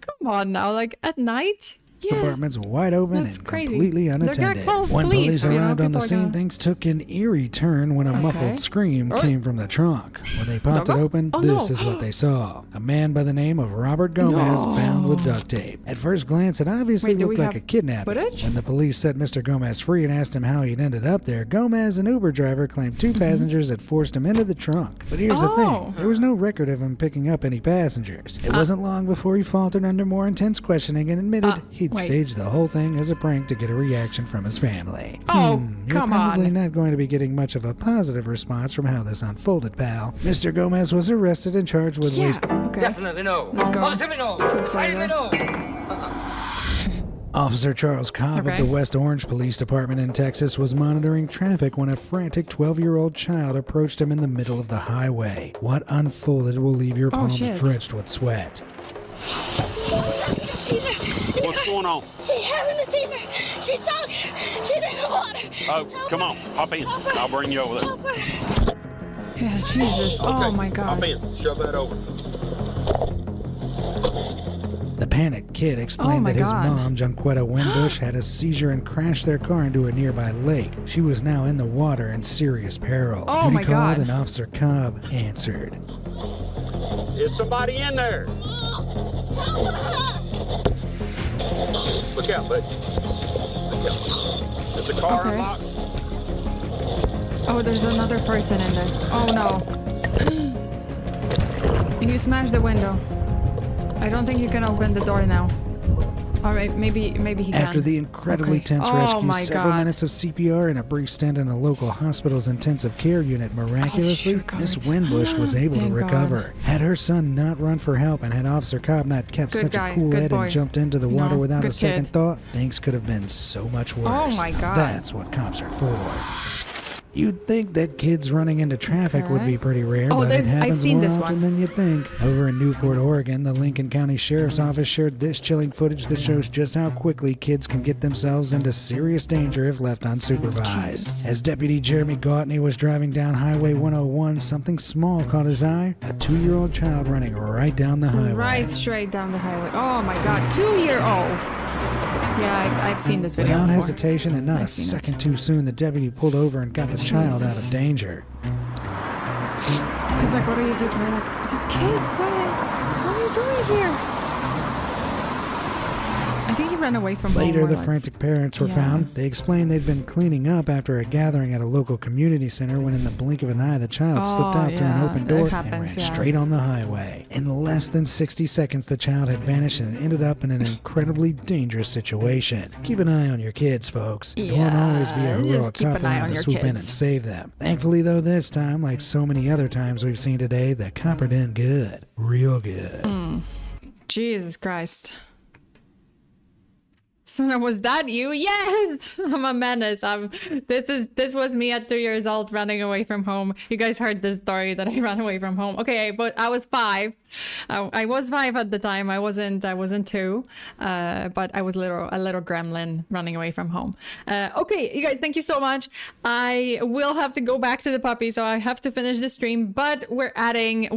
come on now, like at night. Yeah. Apartments wide open That's and crazy. completely They're gonna unattended. call When police, police you know, arrived on the people are scene, gonna- things took an eerie turn when a muffled scream Oh. came from the trunk. When they popped it Doggo? open, Oh, this no. is what they saw. A man by the name of Robert Gomez bound with duct tape. At first glance, it obviously Wait, do looked we like a have kidnapping. footage? When the police set Mr. Gomez free and asked him how he'd ended up there, Gomez, an Uber driver, claimed two passengers had forced him into the trunk. But here's the thing. There was no record of him picking up any passengers. It wasn't long before he faltered under more intense questioning and admitted he'd wait. staged the whole thing as a prank to get a reaction from his family. Oh, You're come probably on. not going to be getting much of a positive response from how this unfolded, pal. Mr. Gomez was arrested and charged with waste. Definitely no. Let's go. Positively no. Decidedly no. Officer Charles Cobb of the West Orange Police Department in Texas was monitoring traffic when a frantic 12-year-old child approached him in the middle of the highway. What unfolded will leave your palms drenched with sweat. What's going on? She having a fever. She's sunk. She's in the water. Oh, come on. Hop in. I'll bring you over there. Yeah, Jesus. Oh my God. Hop in. Shove that over. The panicked kid explained my that his God. mom, Junquetta Winbush, had a seizure and crashed their car into a nearby lake. She was now in the water in serious peril. Oh, Duty my called God. and Officer Cobb answered. Is somebody in there? Look out, bud. Look out. Is the car Okay. unlocked? Oh, there's another person in there. Oh no. You smashed the window. I don't think you can open the door now. All right, maybe he can. After the incredibly Okay. tense Oh rescue, my several God. minutes of CPR, and a brief stint in a local hospital's intensive care unit, miraculously, Miss Winbush was able to Thank God. recover. Had her son not run for help and had Officer Cobb not kept Good such guy, a cool good head boy. and jumped into the You water know, without good a second kid. thought, things could have been so much worse. Oh my God. That's what cops are for. You'd think that kids running into traffic would be pretty rare, Oh, but it there's- I've happens seen more this often one. than you'd think. Over in Newport, Oregon, the Lincoln County Sheriff's Office shared this chilling footage that shows just how quickly kids can get themselves into serious danger if left unsupervised. As Deputy Jeremy Gautney was driving down Highway 101, something small caught his eye, a 2-year-old child running right down the highway. Right straight down the highway. Oh my God, 2-year-old. Yeah, I've seen this video Without before. hesitation and not a second too soon, the deputy pulled over and got the child out of danger. Because like, what are you doing? We're like, it's a kid. What are you doing here? I think he ran away from home. Later, or the like- frantic parents were Yeah. found. They explained they'd been cleaning up after a gathering at a local community center when in the blink of an eye, the child slipped out through an yeah, open that door happens, and ran yeah. straight on the highway. In less than 60 seconds, the child had vanished and ended up in an incredibly dangerous situation. Keep an eye on your kids, folks. It won't always be a Yeah, just heroic keep cop an eye around on to your swoop in and kids. save them. Thankfully, though, this time, like so many other times we've seen today, the copper did good. Real good. Jesus Christ. So now, was that you? Yes, I'm a menace. This was me at 2 years old running away from home. You guys heard this story that I ran away from home. Okay, but I was 5. I was 5 at the time. I wasn't 2. But I was a little gremlin running away from home. Okay, you guys, thank you so much. I will have to go back to the puppy, so I have to finish the stream. But we're adding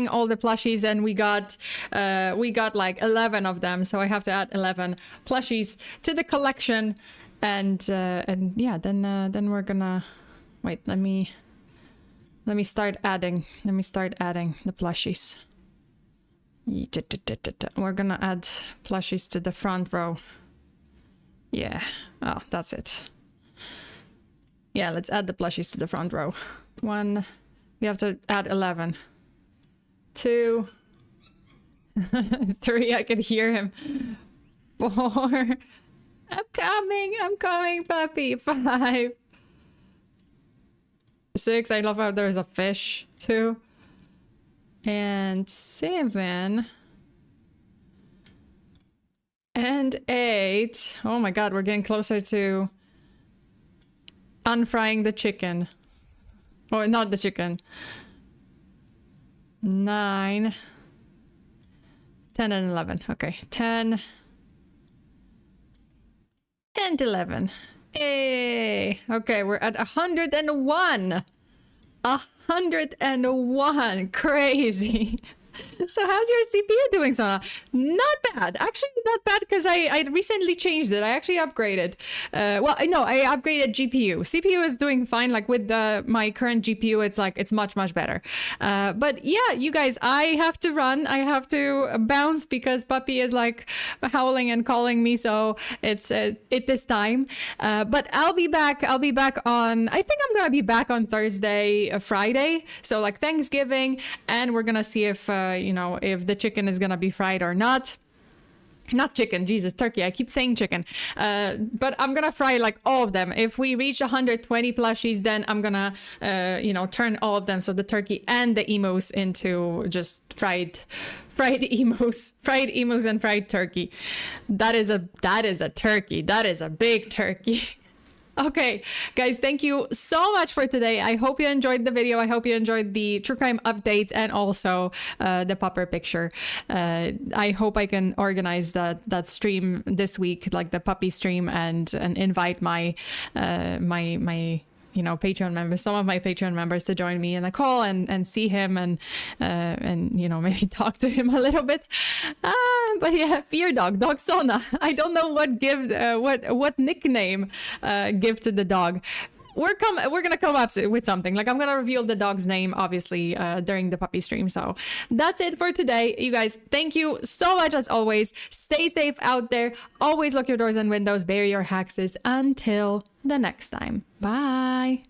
all the plushies, and we got like 11 of them. So I have to add 11 plushies to the collection, and yeah, then we're gonna wait. Let me start adding the plushies. We're gonna add plushies to the front row. Yeah. Oh, that's it. Yeah, let's add the plushies to the front row. 1. We have to add 11. 2. 3. I can hear him. 4. I'm coming, puppy. 5. 6. I love how there's a fish too. And 7. And 8. Oh my god, we're getting closer to unfrying the chicken. Or not the chicken. 9. 10 and 11. Okay, 10 and 11. Hey. Okay, we're at 101. 101. Crazy. So how's your CPU doing, Sona? Not bad. Actually, not bad because I recently changed it. I actually upgraded. Well, no, I upgraded GPU. CPU is doing fine. Like with my current GPU, it's much better. But yeah, you guys, I have to run. I have to bounce because puppy is like howling and calling me. So it is time. But I'll be back. I'll be back on. I think I'm gonna be back on Thursday, Friday. So like Thanksgiving, and we're gonna see if. You know, if the chicken is gonna be fried or not. Not chicken, Jesus, turkey. I keep saying chicken. But I'm gonna fry like all of them. If we reach 120 plushies, then I'm gonna, you know, turn all of them. So the turkey and the emos into just fried emos and fried turkey. That is a turkey. That is a big turkey. Okay, guys, thank you so much for today. I hope you enjoyed the video. I hope you enjoyed the true crime updates and also the pupper picture. I hope I can organize that stream this week, like the puppy stream, and invite my you know, Patreon members, some of my Patreon members to join me in the call and see him and you know, maybe talk to him a little bit. But yeah, Fear Dog Sona. I don't know what gift, what nickname give to the dog. We're gonna come up with something. Like I'm gonna reveal the dog's name, obviously, during the puppy stream. So that's it for today, you guys. Thank you so much as always. Stay safe out there. Always lock your doors and windows. Bury your hexes. Until the next time. Bye.